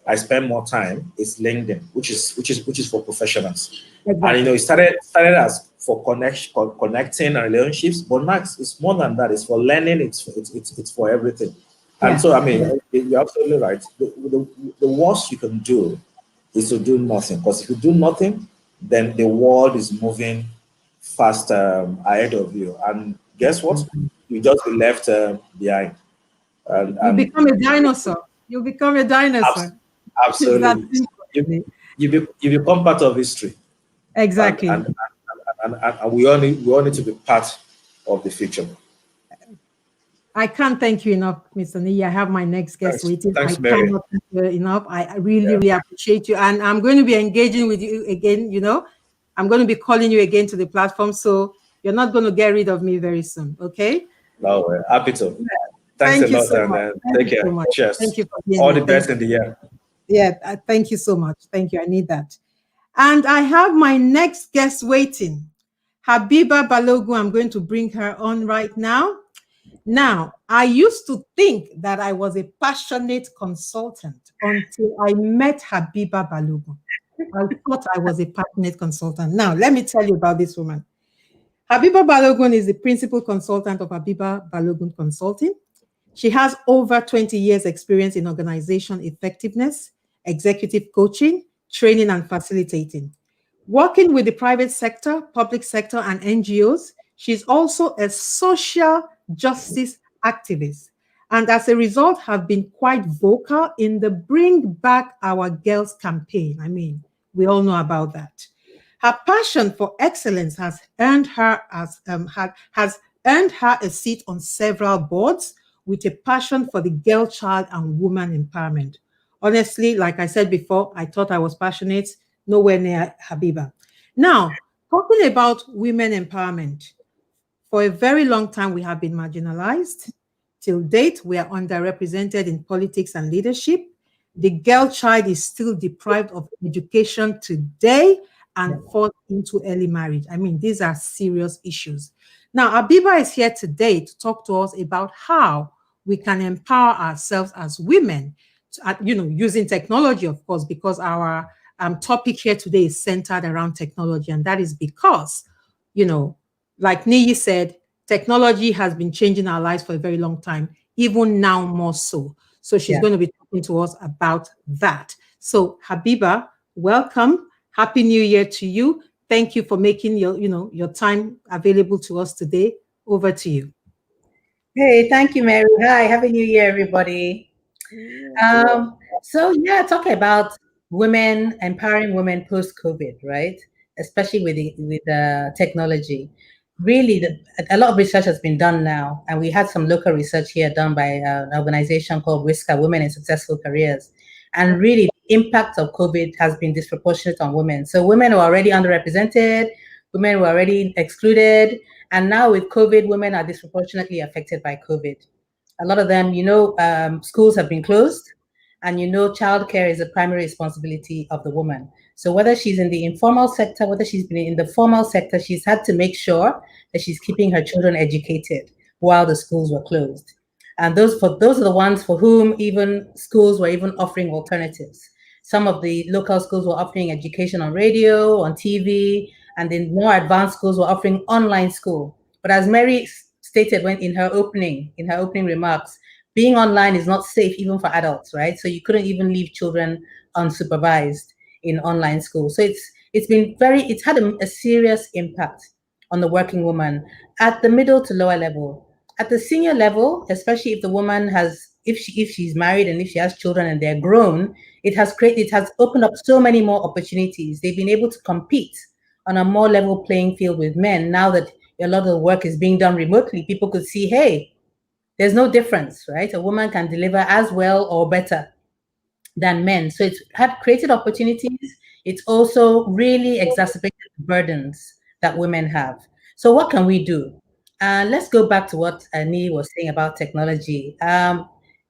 I spend more time. It's LinkedIn, which is for professionals. And Exactly. it started as for connecting and relationships, but now it's more than that. It's for learning. It's for everything. And Yeah. so, I mean, you're absolutely right. The worst you can do is to do nothing. Because if you do nothing, then the world is moving fast ahead of you. And guess what? You just be left behind. You And become a dinosaur. You become a abs- dinosaur. It's that absolutely, simple. you become part of history. And Exactly. and we all need to be part of the future. I can't thank you enough, Mr. Niyi. I have my next guest waiting. I Thanks, Mary. cannot thank you enough. I really, Yeah. really appreciate you. And I'm going to be engaging with you again. I'm going to be calling you again to the platform. So you're not going to get rid of me very soon. Okay. No, we're happy to. Thanks a Thank you lot, so and much. Thank take you so care. much. Thank Cheers. you for being All the here. Thank best you. in the year. Yeah. Thank you so much. Thank you. I need that. And I have my next guest waiting. Habiba Balogun. I'm going to bring her on right now. Now, I used to think that I was a passionate consultant until I met Habiba Balogun. I thought I was a passionate consultant. Now, let me tell you about this woman. Habiba Balogun is the principal consultant of Habiba Balogun Consulting. She has over 20 years experience in organization effectiveness, executive coaching, training and facilitating. Working with the private sector, public sector, and NGOs, she's also a social justice activist. And as a result, have been quite vocal in the Bring Back Our Girls campaign. I mean, we all know about that. Her passion for excellence has earned her a seat on several boards with a passion for the girl child and woman empowerment. Honestly, like I said before, I thought I was passionate, nowhere near Habiba. Now, talking about women empowerment, for a very long time, we have been marginalized. Till date, we are underrepresented in politics and leadership. The girl child is still deprived of education today and forced into early marriage. I mean, these are serious issues. Now, Abiba is here today to talk to us about how we can empower ourselves as women, using technology, of course, because our topic here today is centered around technology. And that is because, you know, like Niyi said, technology has been changing our lives for a very long time, even now more so. So she's Yeah. going to be talking to us about that. So Habiba, welcome. Happy New Year to you. Thank you for making your time available to us today. Over to you. Hey, thank you, Mary. Hi, Happy New Year, everybody. So yeah, talking about women, empowering women post-COVID, right? Especially with technology. Really, a lot of research has been done now, and we had some local research here done by an organization called WISCA, Women in Successful Careers. And really, the impact of COVID has been disproportionate on women. So women are already underrepresented, women were already excluded, and now with COVID, women are disproportionately affected by COVID. A lot of them, schools have been closed. And childcare is a primary responsibility of the woman. So whether she's in the informal sector, whether she's been in the formal sector, she's had to make sure that she's keeping her children educated while the schools were closed. And those are the ones for whom even schools were even offering alternatives. Some of the local schools were offering education on radio, on TV, and the more advanced schools were offering online school. But as Mary stated in her opening remarks, being online is not safe even for adults, right? So you couldn't even leave children unsupervised in online school. So it's had a serious impact on the working woman at the middle to lower level. At the senior level, especially if the woman if she's married and if she has children and they're grown, it has opened up so many more opportunities. They've been able to compete on a more level playing field with men. Now that a lot of the work is being done remotely, people could see, hey, there's no difference, right? A woman can deliver as well or better than men. So it's created opportunities. It's also really exacerbated the burdens that women have. So what can we do? Let's go back to what Niyi was saying about technology.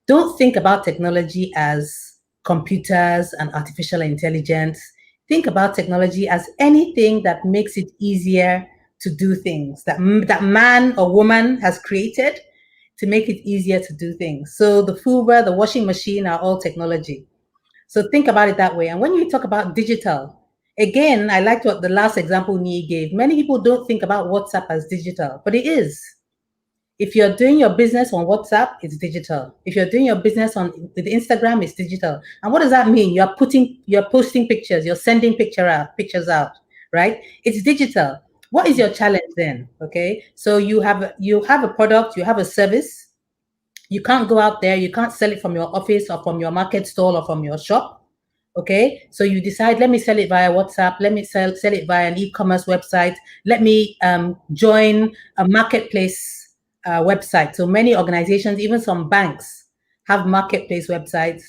Don't think about technology as computers and artificial intelligence. Think about technology as anything that makes it easier to do things that man or woman has created to make it easier to do things. So the Hoover, the washing machine are all technology. So think about it that way. And when you talk about digital, again, I liked what the last example Niyi gave. Many people don't think about WhatsApp as digital, but it is. If you're doing your business on WhatsApp, it's digital. If you're doing your business with Instagram, it's digital. And what does that mean? You're posting pictures, you're sending pictures out, right? It's digital. What is your challenge then? Okay, so you have a product, you have a service. You can't go out there, you can't sell it from your office or from your market stall or from your shop. Okay, so you decide, let me sell it via WhatsApp, let me sell it via an e-commerce website, let me join a marketplace website. So many organizations, even some banks, have marketplace websites.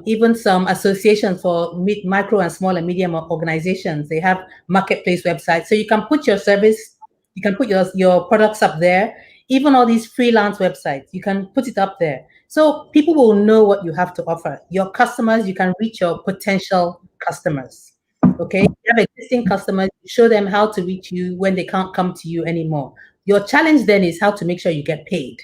Even some associations for micro and small and medium organizations, they have marketplace websites. So you can put your service, you can put your products up there. Even all these freelance websites, you can put it up there. So people will know what you have to offer. Your customers, you can reach your potential customers. Okay, you have existing customers, show them how to reach you when they can't come to you anymore. Your challenge then is how to make sure you get paid.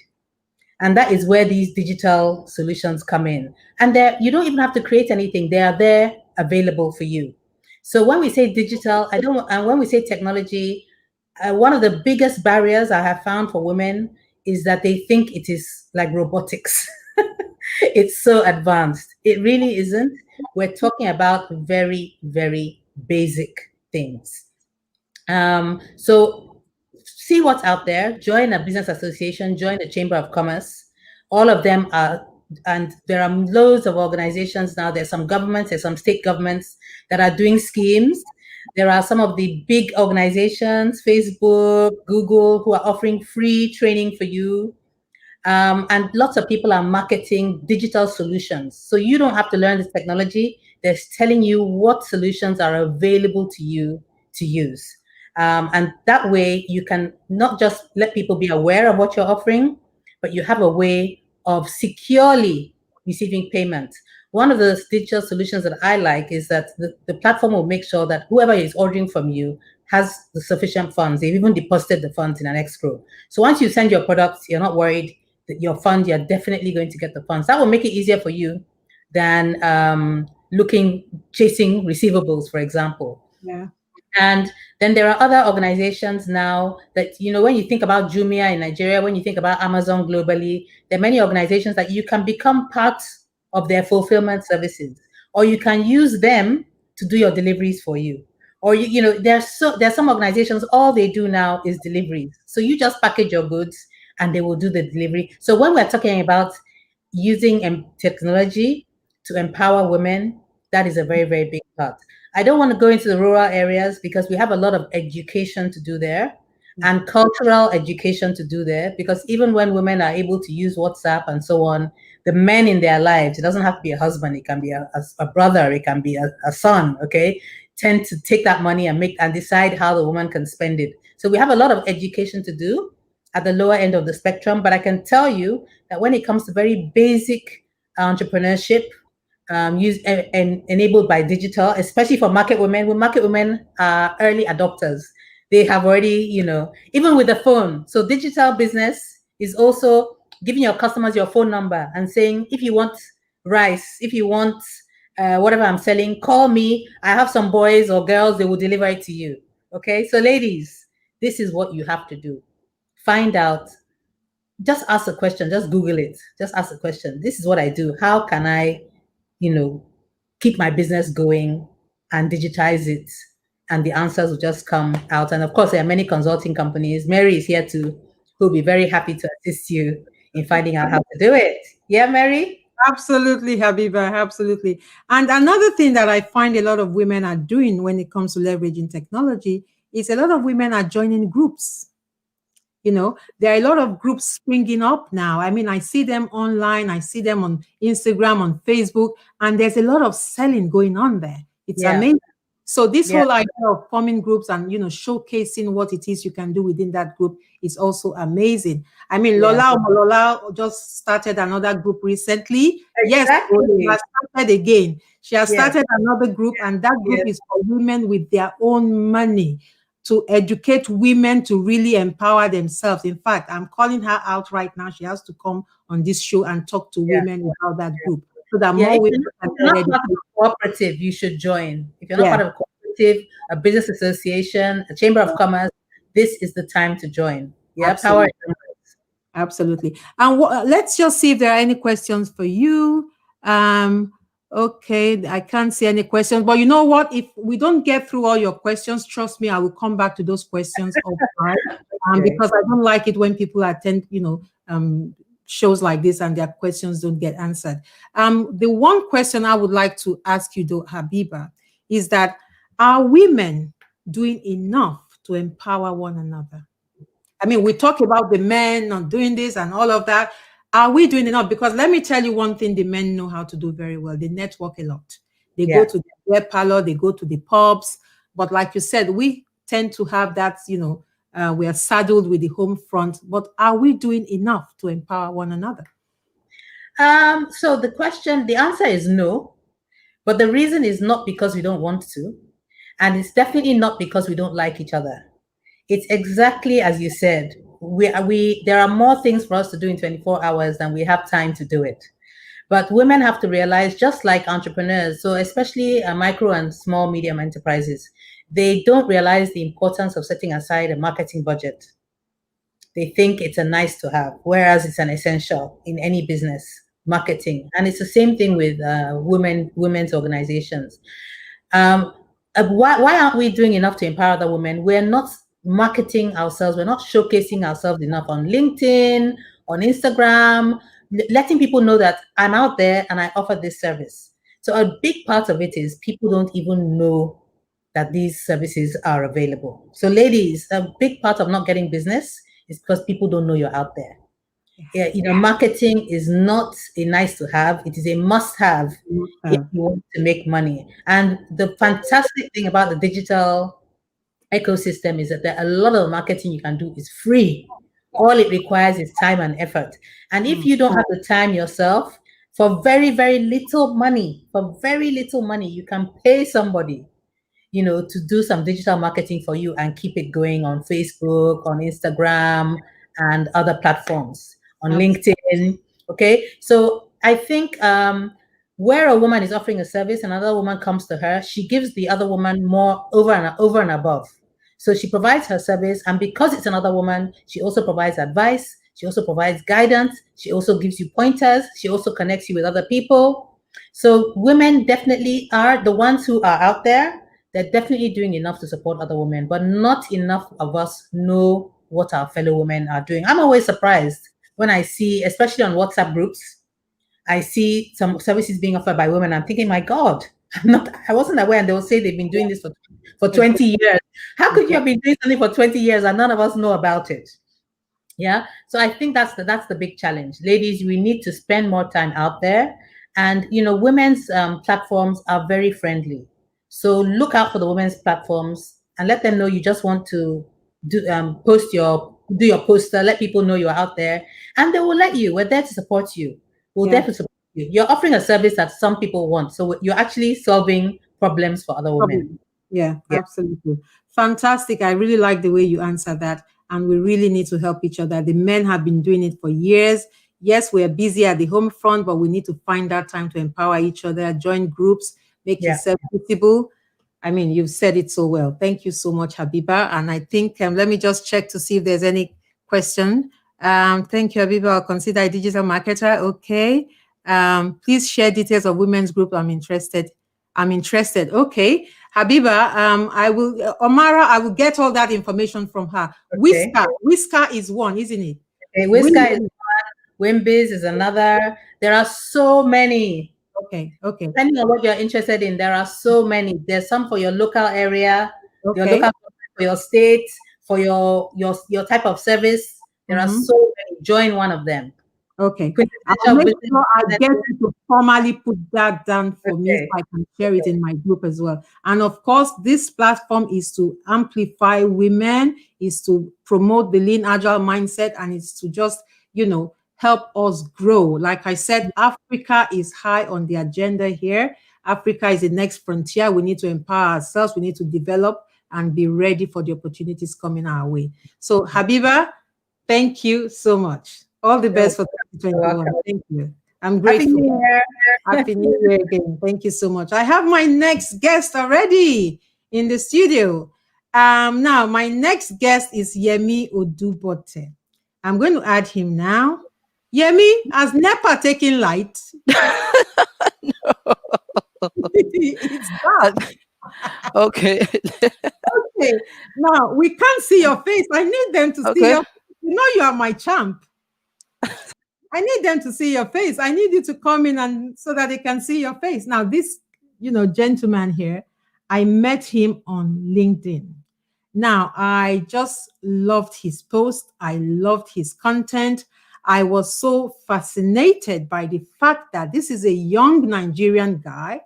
And that is where these digital solutions come in. And you don't even have to create anything. They are there available for you. So when we say digital, and when we say technology, one of the biggest barriers I have found for women is that they think it is like robotics. It's so advanced. It really isn't. We're talking about very, very basic things. So see what's out there, join a business association, join a chamber of commerce. All of them are, and there are loads of organizations now. There's some governments, there's some state governments that are doing schemes. There are some of the big organizations, Facebook, Google, who are offering free training for you. And lots of people are marketing digital solutions. So you don't have to learn this technology. They're telling you what solutions are available to you to use. And that way you can not just let people be aware of what you're offering, but you have a way of securely receiving payment. One of the digital solutions that I like is that the platform will make sure that whoever is ordering from you has the sufficient funds. They've even deposited the funds in an escrow. So once you send your products, you're not worried that your fund, you're definitely going to get the funds. That will make it easier for you than chasing receivables, for example. Yeah. And then there are other organizations now that, when you think about Jumia in Nigeria, when you think about Amazon globally, there are many organizations that you can become part of their fulfillment services, or you can use them to do your deliveries for you. Or, there's some organizations, all they do now is deliveries. So you just package your goods and they will do the delivery. So when we're talking about using technology to empower women, that is a very, very big part. I don't want to go into the rural areas because we have a lot of education to do there and cultural education to do there, because even when women are able to use WhatsApp and so on, the men in their lives, it doesn't have to be a husband, it can be a brother, it can be a son, okay, tend to take that money and decide how the woman can spend it. So we have a lot of education to do at the lower end of the spectrum, but I can tell you that when it comes to very basic entrepreneurship, and enabled by digital, especially for market women. When market women are early adopters, they have already, even with the phone. So digital business is also giving your customers your phone number and saying, if you want rice, if you want whatever I'm selling, call me. I have some boys or girls, they will deliver it to you. Okay. So ladies, this is what you have to do. Find out, just ask a question, just Google it. Just ask a question. This is what I do. How can I, keep my business going and digitize it? And the answers will just come out. And of course, there are many consulting companies. Mary is here too, who'll be very happy to assist you in finding out how to do it. Yeah, Mary? Absolutely, Habiba, absolutely. And another thing that I find a lot of women are doing when it comes to leveraging technology is a lot of women are joining groups. There are a lot of groups springing up now. I mean, I see them online, I see them on Instagram, on Facebook, and there's a lot of selling going on there. It's amazing. So this whole idea of forming groups and, showcasing what it is you can do within that group is also amazing. I mean, Lola just started another group recently. Exactly. Yes, she has started again. She has started another group, and that group is for women with their own money, to educate women to really empower themselves. In fact, I'm calling her out right now. She has to come on this show and talk to women about that group, so that more women can get educated. If you're not part of a cooperative, you should join. If you're not part of a cooperative, a business association, a chamber of commerce, this is the time to join. Yeah, absolutely. Absolutely. And let's just see if there are any questions for you. Okay, I can't see any questions, but you know what? If we don't get through all your questions, trust me, I will come back to those questions because I don't like it when people attend, shows like this and their questions don't get answered. The one question I would like to ask you, though, Habiba, is that are women doing enough to empower one another? I mean, we talk about the men not doing this and all of that. Are we doing enough? Because let me tell you one thing the men know how to do very well. They network a lot. They go to the web parlor, they go to the pubs. But like you said, we tend to have that, we are saddled with the home front. But are we doing enough to empower one another? So the answer is no. But the reason is not because we don't want to. And it's definitely not because we don't like each other. It's exactly as you said. There are more things for us to do in 24 hours than we have time to do it. But women have to realize, just like entrepreneurs, so especially micro and small medium enterprises, they don't realize the importance of setting aside a marketing budget. They think it's a nice to have, whereas it's an essential in any business, marketing. And it's the same thing with women's organizations. Why aren't we doing enough to empower the women? We're not marketing ourselves. We're not showcasing ourselves enough on LinkedIn, on Instagram, letting people know that I'm out there and I offer this service. So a big part of it is people don't even know that these services are available. So ladies, a big part of not getting business is because people don't know you're out there. Marketing is not a nice to have. It is a must have if you want to make money. And the fantastic thing about the digital ecosystem is that there are a lot of marketing you can do is free. All it requires is time and effort. And if you don't have the time yourself, for very, very little money, you can pay somebody, to do some digital marketing for you and keep it going on Facebook, on Instagram, and other platforms, on LinkedIn. Okay. So I think where a woman is offering a service, another woman comes to her, she gives the other woman more over and above. So she provides her service, and because it's another woman, she also provides advice, she also provides guidance, she also gives you pointers, she also connects you with other people. So women definitely are the ones who are out there. They're definitely doing enough to support other women, but not enough of us know what our fellow women are doing. I'm always surprised when I see, especially on WhatsApp groups, I see some services being offered by women. I'm thinking, my God, I wasn't aware. And they will say they've been doing this for 20 years. How could you have been doing something for 20 years and none of us know about it? Yeah. So I think that's the big challenge. Ladies, we need to spend more time out there. And, women's platforms are very friendly. So look out for the women's platforms and let them know you just want to do your poster, let people know you're out there, and they will let you. We're there to support you. We're there to support you. You're offering a service that some people want. So you're actually solving problems for other women. Problem. Yeah, Yeah. absolutely. Fantastic. I really like the way you answer that. And we really need to help each other. The men have been doing it for years. Yes, we're busy at the home front, but we need to find that time to empower each other, join groups, make Yeah. yourself visible. I mean, you've said it so well. Thank you so much, Habiba. And I think, let me just check to see if there's any question. Thank you, Habiba. I'll consider a digital marketer. Okay. Please share details of women's group. I'm interested. Okay. Habiba, I will, Omara, I will get all that information from her. Okay. Whisker is one, isn't it? Okay. Whisker is one. Wimbiz is another. There are so many. Okay. Depending on what you're interested in, there are so many. There's some for your local area, your local, for your state, for your type of service. There are so many. Join one of them. Okay. I'll make sure I get you to formally put that down for me so I can share it in my group as well. And of course, this platform is to amplify women, is to promote the Lean Agile mindset, and it's to just, help us grow. Like I said, Africa is high on the agenda here. Africa is the next frontier. We need to empower ourselves. We need to develop and be ready for the opportunities coming our way. So, Habiba, thank you so much. All the best for 2021. Thank you. I'm grateful. Happy New Year. Happy New Year again. Thank you so much. I have my next guest already in the studio. Now, my next guest is Yemi Odubote. I'm going to add him now. Yemi, has NEPA taken light? It's bad. Okay. Okay. Now, we can't see your face. I need them to see your face. You are my champ. I need them to see your face. I need you to come in and so that they can see your face. Now, this, gentleman here, I met him on LinkedIn. Now, I just loved his post. I loved his content. I was so fascinated by the fact that this is a young Nigerian guy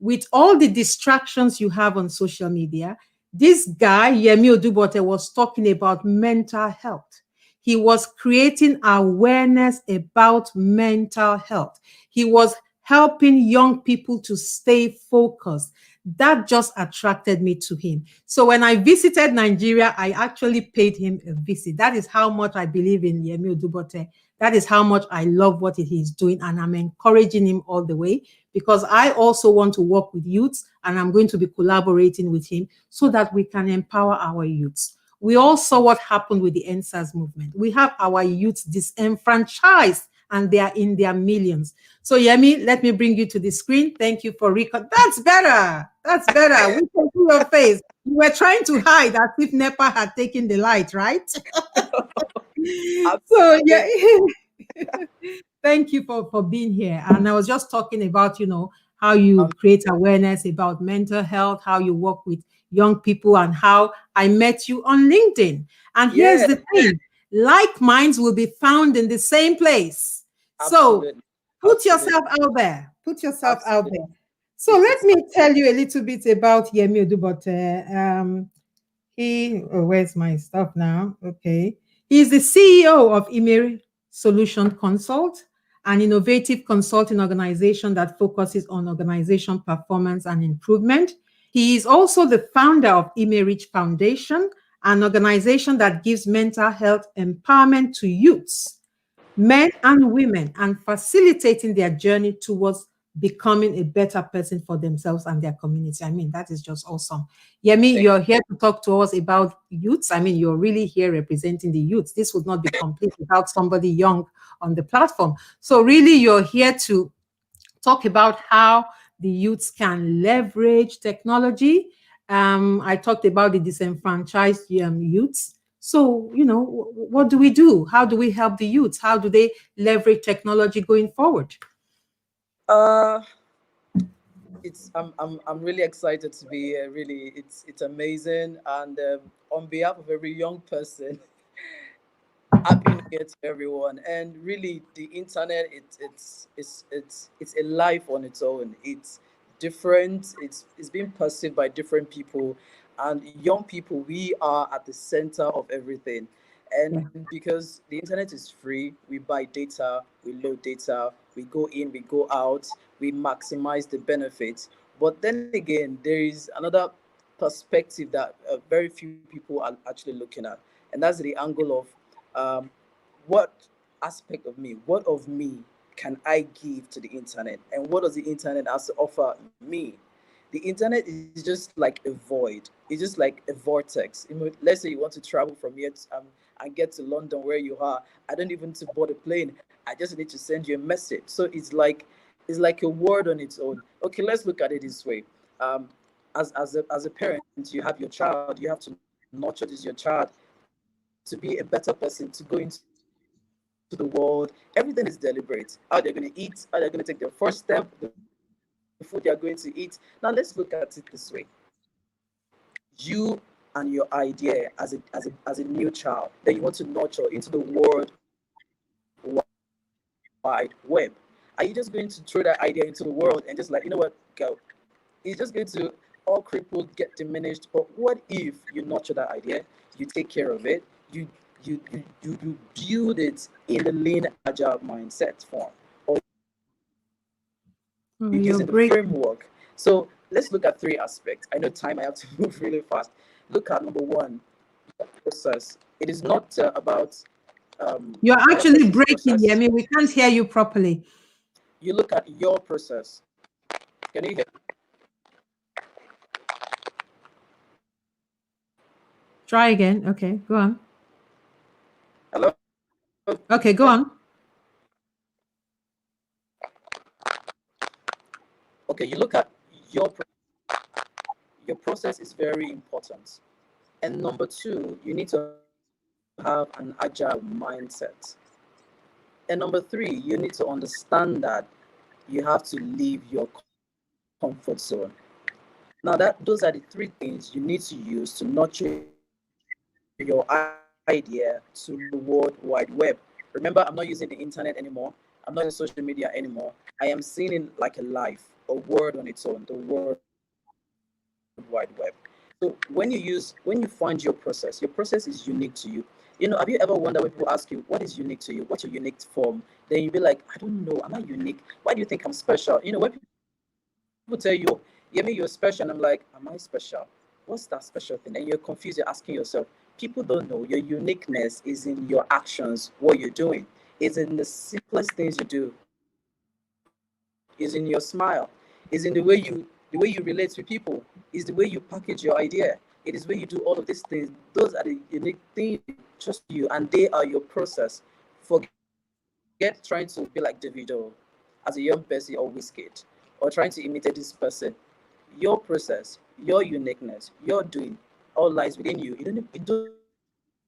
with all the distractions you have on social media. This guy, Yemi Odubote, was talking about mental health. He was creating awareness about mental health. He was helping young people to stay focused. That just attracted me to him. So when I visited Nigeria, I actually paid him a visit. That is how much I believe in Yemi Odubote. That is how much I love what he's doing. And I'm encouraging him all the way because I also want to work with youths, and I'm going to be collaborating with him so that we can empower our youths. We all saw what happened with the NSAS movement. We have our youths disenfranchised, and they are in their millions. So Yemi, let me bring you to the screen. Thank you for That's better. That's better. We can see your face. You were trying to hide as if NEPA had taken the light, right? So yeah. Thank you for being here. And I was just talking about, how you create awareness about mental health, how you work with young people, and how I met you on LinkedIn. And here's the thing. Like minds will be found in the same place. Absolutely. So put yourself out there. Put yourself out there. So let me tell you a little bit about Yemi Odubote. Where's my stuff now? Okay. He's the CEO of Imeri Solution Consult, an innovative consulting organization that focuses on organization performance and improvement. He is also the founder of Imerich Foundation, an organization that gives mental health empowerment to youths, men and women, and facilitating their journey towards becoming a better person for themselves and their community. I mean, that is just awesome. Yemi, you're here to talk to us about youths. I mean, you're really here representing the youths. This would not be complete without somebody young on the platform. So really, you're here to talk about how the youths can leverage technology. I talked about the disenfranchised youths. So, what do we do? How do we help the youths? How do they leverage technology going forward? I'm really excited to be here. Really, it's amazing. And on behalf of every young person, happy New Year to everyone. And really, the internet it's a life on its own. It's different. It's being perceived by different people, and young people. We are at the center of everything. Yeah. And because the internet is free, we buy data, we load data, we go in, we go out, we maximize the benefits. But then again, there is another perspective that very few people are actually looking at, and that's the angle of um, what aspect of me, what of me can I give to the internet, and what does the internet has to offer me? The internet is just like a void. It's just like a vortex. Let's say you want to travel from here and get to London where you are. I don't even to board a plane. I just need to send you a message. So it's like a word on its own. Okay, let's look at it this way. Um, as a parent, you have your child. You have to nurture this your child to be a better person, to go into the world. Everything is deliberate. How they're going to eat, how they're going to take their first step, the food they are going to eat. Now let's look at it this way. You and your idea as a new child that you want to nurture into the world wide web. Are you just going to throw that idea into the world and just like, you know what, go? It's just going to all crippled, get diminished. But what if you nurture that idea, you take care of it, you build it in the lean agile mindset form, or you use in the framework? So let's Oh, look at you're three breaking. aspects. I know time, I have to move really fast. Look at number one, process. It is not about You're the person's actually process. breaking, Yemi. We can't hear you properly. You look at your process. Can you hear? Try again. Okay, go on. Hello? Okay, go on. Okay, you look at your your process is very important. And number two, you need to have an agile mindset. And number three, you need to understand that you have to leave your comfort zone. Now that those are the three things you need to use to nurture your idea to the world wide web. Remember, I'm not using the internet anymore. I'm not using social media anymore. I am seeing it like a life, a word on its own, the world wide web. So when you find your process is unique to you. You know, have you ever wondered when people ask you, what is unique to you? What's your unique form? Then you'll be like, I don't know. Am I unique? Why do you think I'm special? You know, when people tell you, oh, Yemi, you're special, and I'm like, am I special? What's that special thing? And you're confused. You're asking yourself. People don't know. Your uniqueness is in your actions, what you're doing. It's in the simplest things you do. It's in your smile. It's in the way you relate with people. It's the way you package your idea. It is where you do all of these things. Those are the unique things you trust you, and they are your process. Forget trying to be like Davido as a young person or Wizkid, or trying to imitate this person. Your process, your uniqueness, your doing all lies within you. You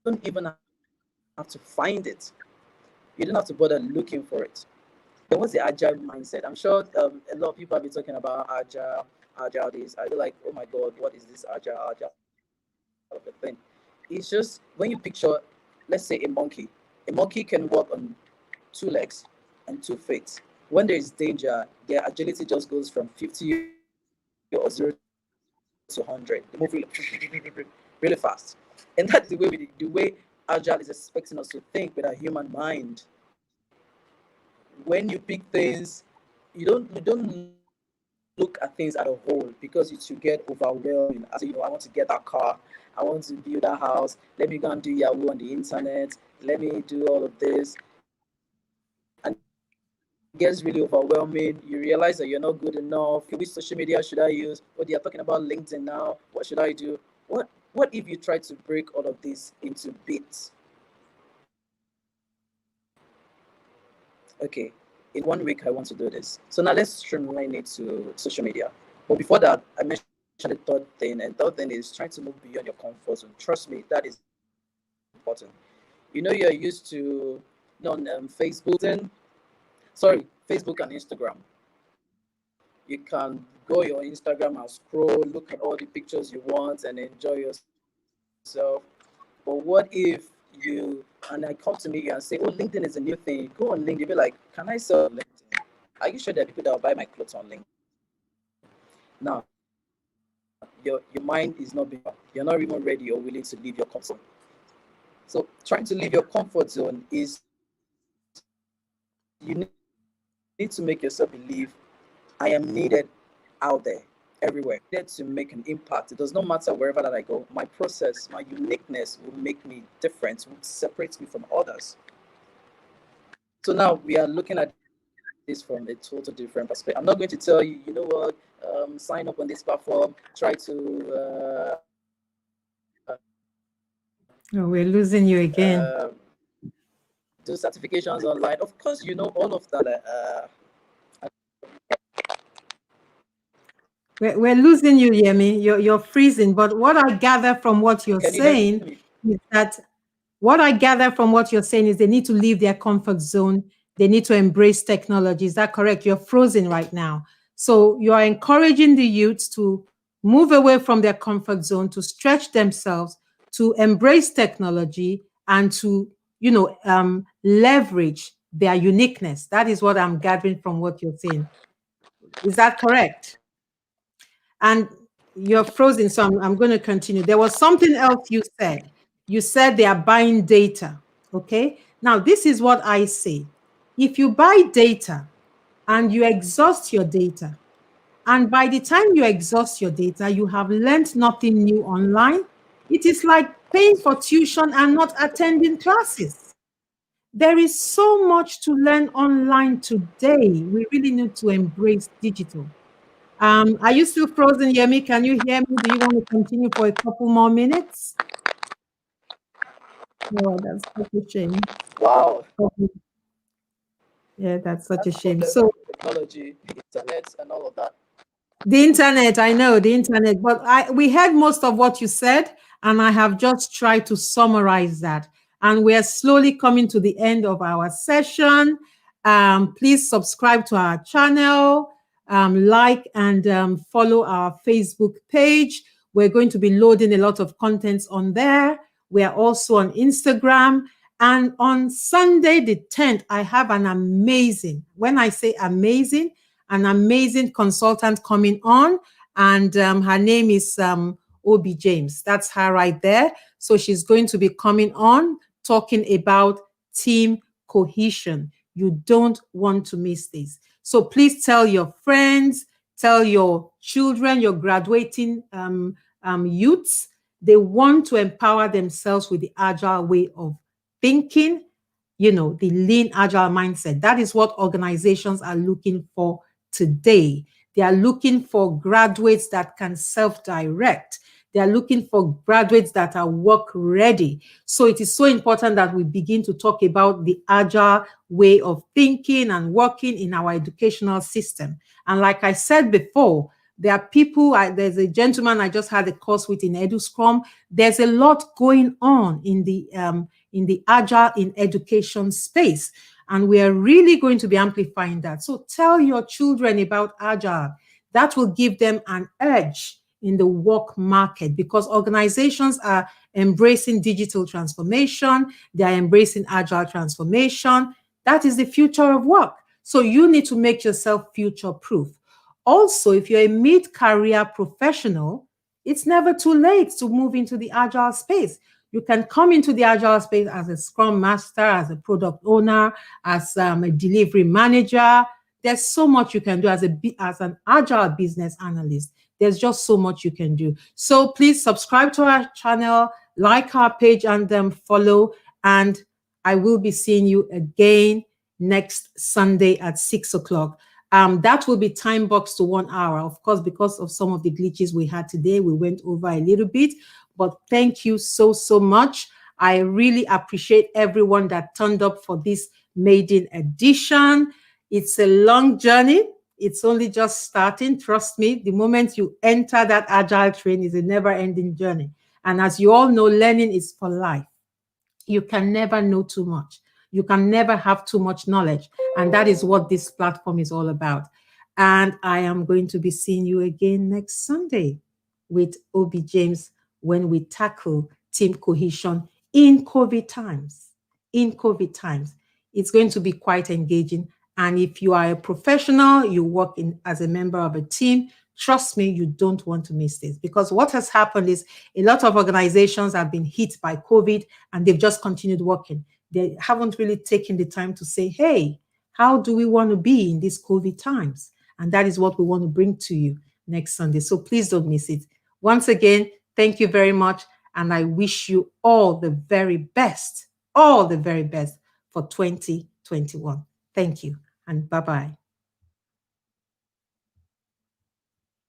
don't even have to find it. You don't have to bother looking for it. Then what's the agile mindset? I'm sure a lot of people have been talking about agile this. I feel like, oh my god, what is this agile of a thing? It's just when you picture, let's say a monkey. A monkey can walk on 2 legs and 2 feet. When there is danger, their agility just goes from 50 or 0 to 100. They move really fast. And that is the way agile is expecting us to think with our human mind. When you pick things, you don't look at things at a whole because it should get overwhelming. As you know, I want to get that car, I want to build that house. Let me go and do Yahoo on the internet. Let me do all of this, and it gets really overwhelming. You realize that you're not good enough. Okay, which social media should I use? Oh, they are talking about LinkedIn now. What should I do? What if you try to break all of this into bits? Okay, in 1 week I want to do this. So now let's streamline it to social media. But before that, I mentioned the third thing, and third thing is trying to move beyond your comfort zone. Trust me, that is important. You know, you're used to on Facebook and Instagram. You can go your Instagram and scroll, look at all the pictures you want and enjoy yourself. But what if and I come to me and say, oh, LinkedIn is a new thing. Go on LinkedIn. You'll be like, can I sell on LinkedIn? Are you sure there are people that will buy my clothes on LinkedIn? Now, your mind is not being you're not even ready or willing to leave your comfort zone. So trying to leave your comfort zone is, you need to make yourself believe I am needed out there, everywhere. Needed to make an impact. It does not matter wherever that I go. My process, my uniqueness will make me different, will separate me from others. So now we are looking at this from a total different perspective. I'm not going to tell you, you know what, sign up on this platform, try to Oh, we're losing you again. do certifications online. Of course, you know all of that. We're losing you, Yemi. You're freezing. But what I gather from what you're Can you hear saying me? is that what I gather from what you're saying is they need to leave their comfort zone. They need to embrace technology. Is that correct? You're frozen right now. So you are encouraging the youth to move away from their comfort zone, to stretch themselves, to embrace technology, and to, leverage their uniqueness. That is what I'm gathering from what you're saying. Is that correct? And you're frozen, so I'm going to continue. There was something else you said. You said they are buying data. Okay. Now, this is what I say. If you buy data and you exhaust your data, and by the time you exhaust your data, you have learned nothing new online, it is like paying for tuition and not attending classes. There is so much to learn online today. We really need to embrace digital. Are you still frozen, Yemi? Can you hear me? Do you want to continue for a couple more minutes? No, that's such a shame. Wow. Yeah, that's such a That's shame. the So technology, internet, and all of that. the internet, I know the internet, but we heard most of what you said, and I have just tried to summarize that. And we're slowly coming to the end of our session. Please subscribe to our channel, like and follow our Facebook page. We're going to be loading a lot of contents on there. We are also on Instagram. And on Sunday, the 10th, I have an amazing, when I say amazing, an amazing consultant coming on, and her name is Obi James. That's her right there. So she's going to be coming on talking about team cohesion. You don't want to miss this. So please tell your friends, tell your children, your graduating youths. They want to empower themselves with the agile way of thinking, the lean agile mindset. That is what organizations are looking for today. They are looking for graduates that can self-direct. They are looking for graduates that are work ready. So it is so important that we begin to talk about the agile way of thinking and working in our educational system. And like I said before, there are people, there's a gentleman I just had a course with in EduScrum. There's a lot going on in the agile in education space. And we are really going to be amplifying that. So tell your children about agile. That will give them an edge in the work market, because organizations are embracing digital transformation. They are embracing agile transformation. That is the future of work. So you need to make yourself future proof. Also, if you're a mid-career professional, it's never too late to move into the agile space. You can come into the agile space as a scrum master, as a product owner, as a delivery manager. There's so much you can do as an agile business analyst. There's just so much you can do. So please subscribe to our channel, like our page, and follow. And I will be seeing you again next Sunday at 6 o'clock. That will be time boxed to 1 hour. Of course, because of some of the glitches we had today, we went over a little bit. But thank you so, so much. I really appreciate everyone that turned up for this maiden edition. It's a long journey. It's only just starting. Trust me, the moment you enter that agile train is a never-ending journey. And as you all know, learning is for life. You can never know too much. You can never have too much knowledge. And that is what this platform is all about. And I am going to be seeing you again next Sunday with Obi James when we tackle team cohesion in COVID times. In COVID times. It's going to be quite engaging. And if you are a professional, you work as a member of a team, Trust me, you don't want to miss this, because what has happened is a lot of organizations have been hit by COVID and they've just continued working. They haven't really taken the time to say, hey, how do we want to be in these COVID times? And that is what we want to bring to you next Sunday. So please don't miss it. Once again, thank you very much. And I wish you all the very best for 2021. Thank you and bye-bye.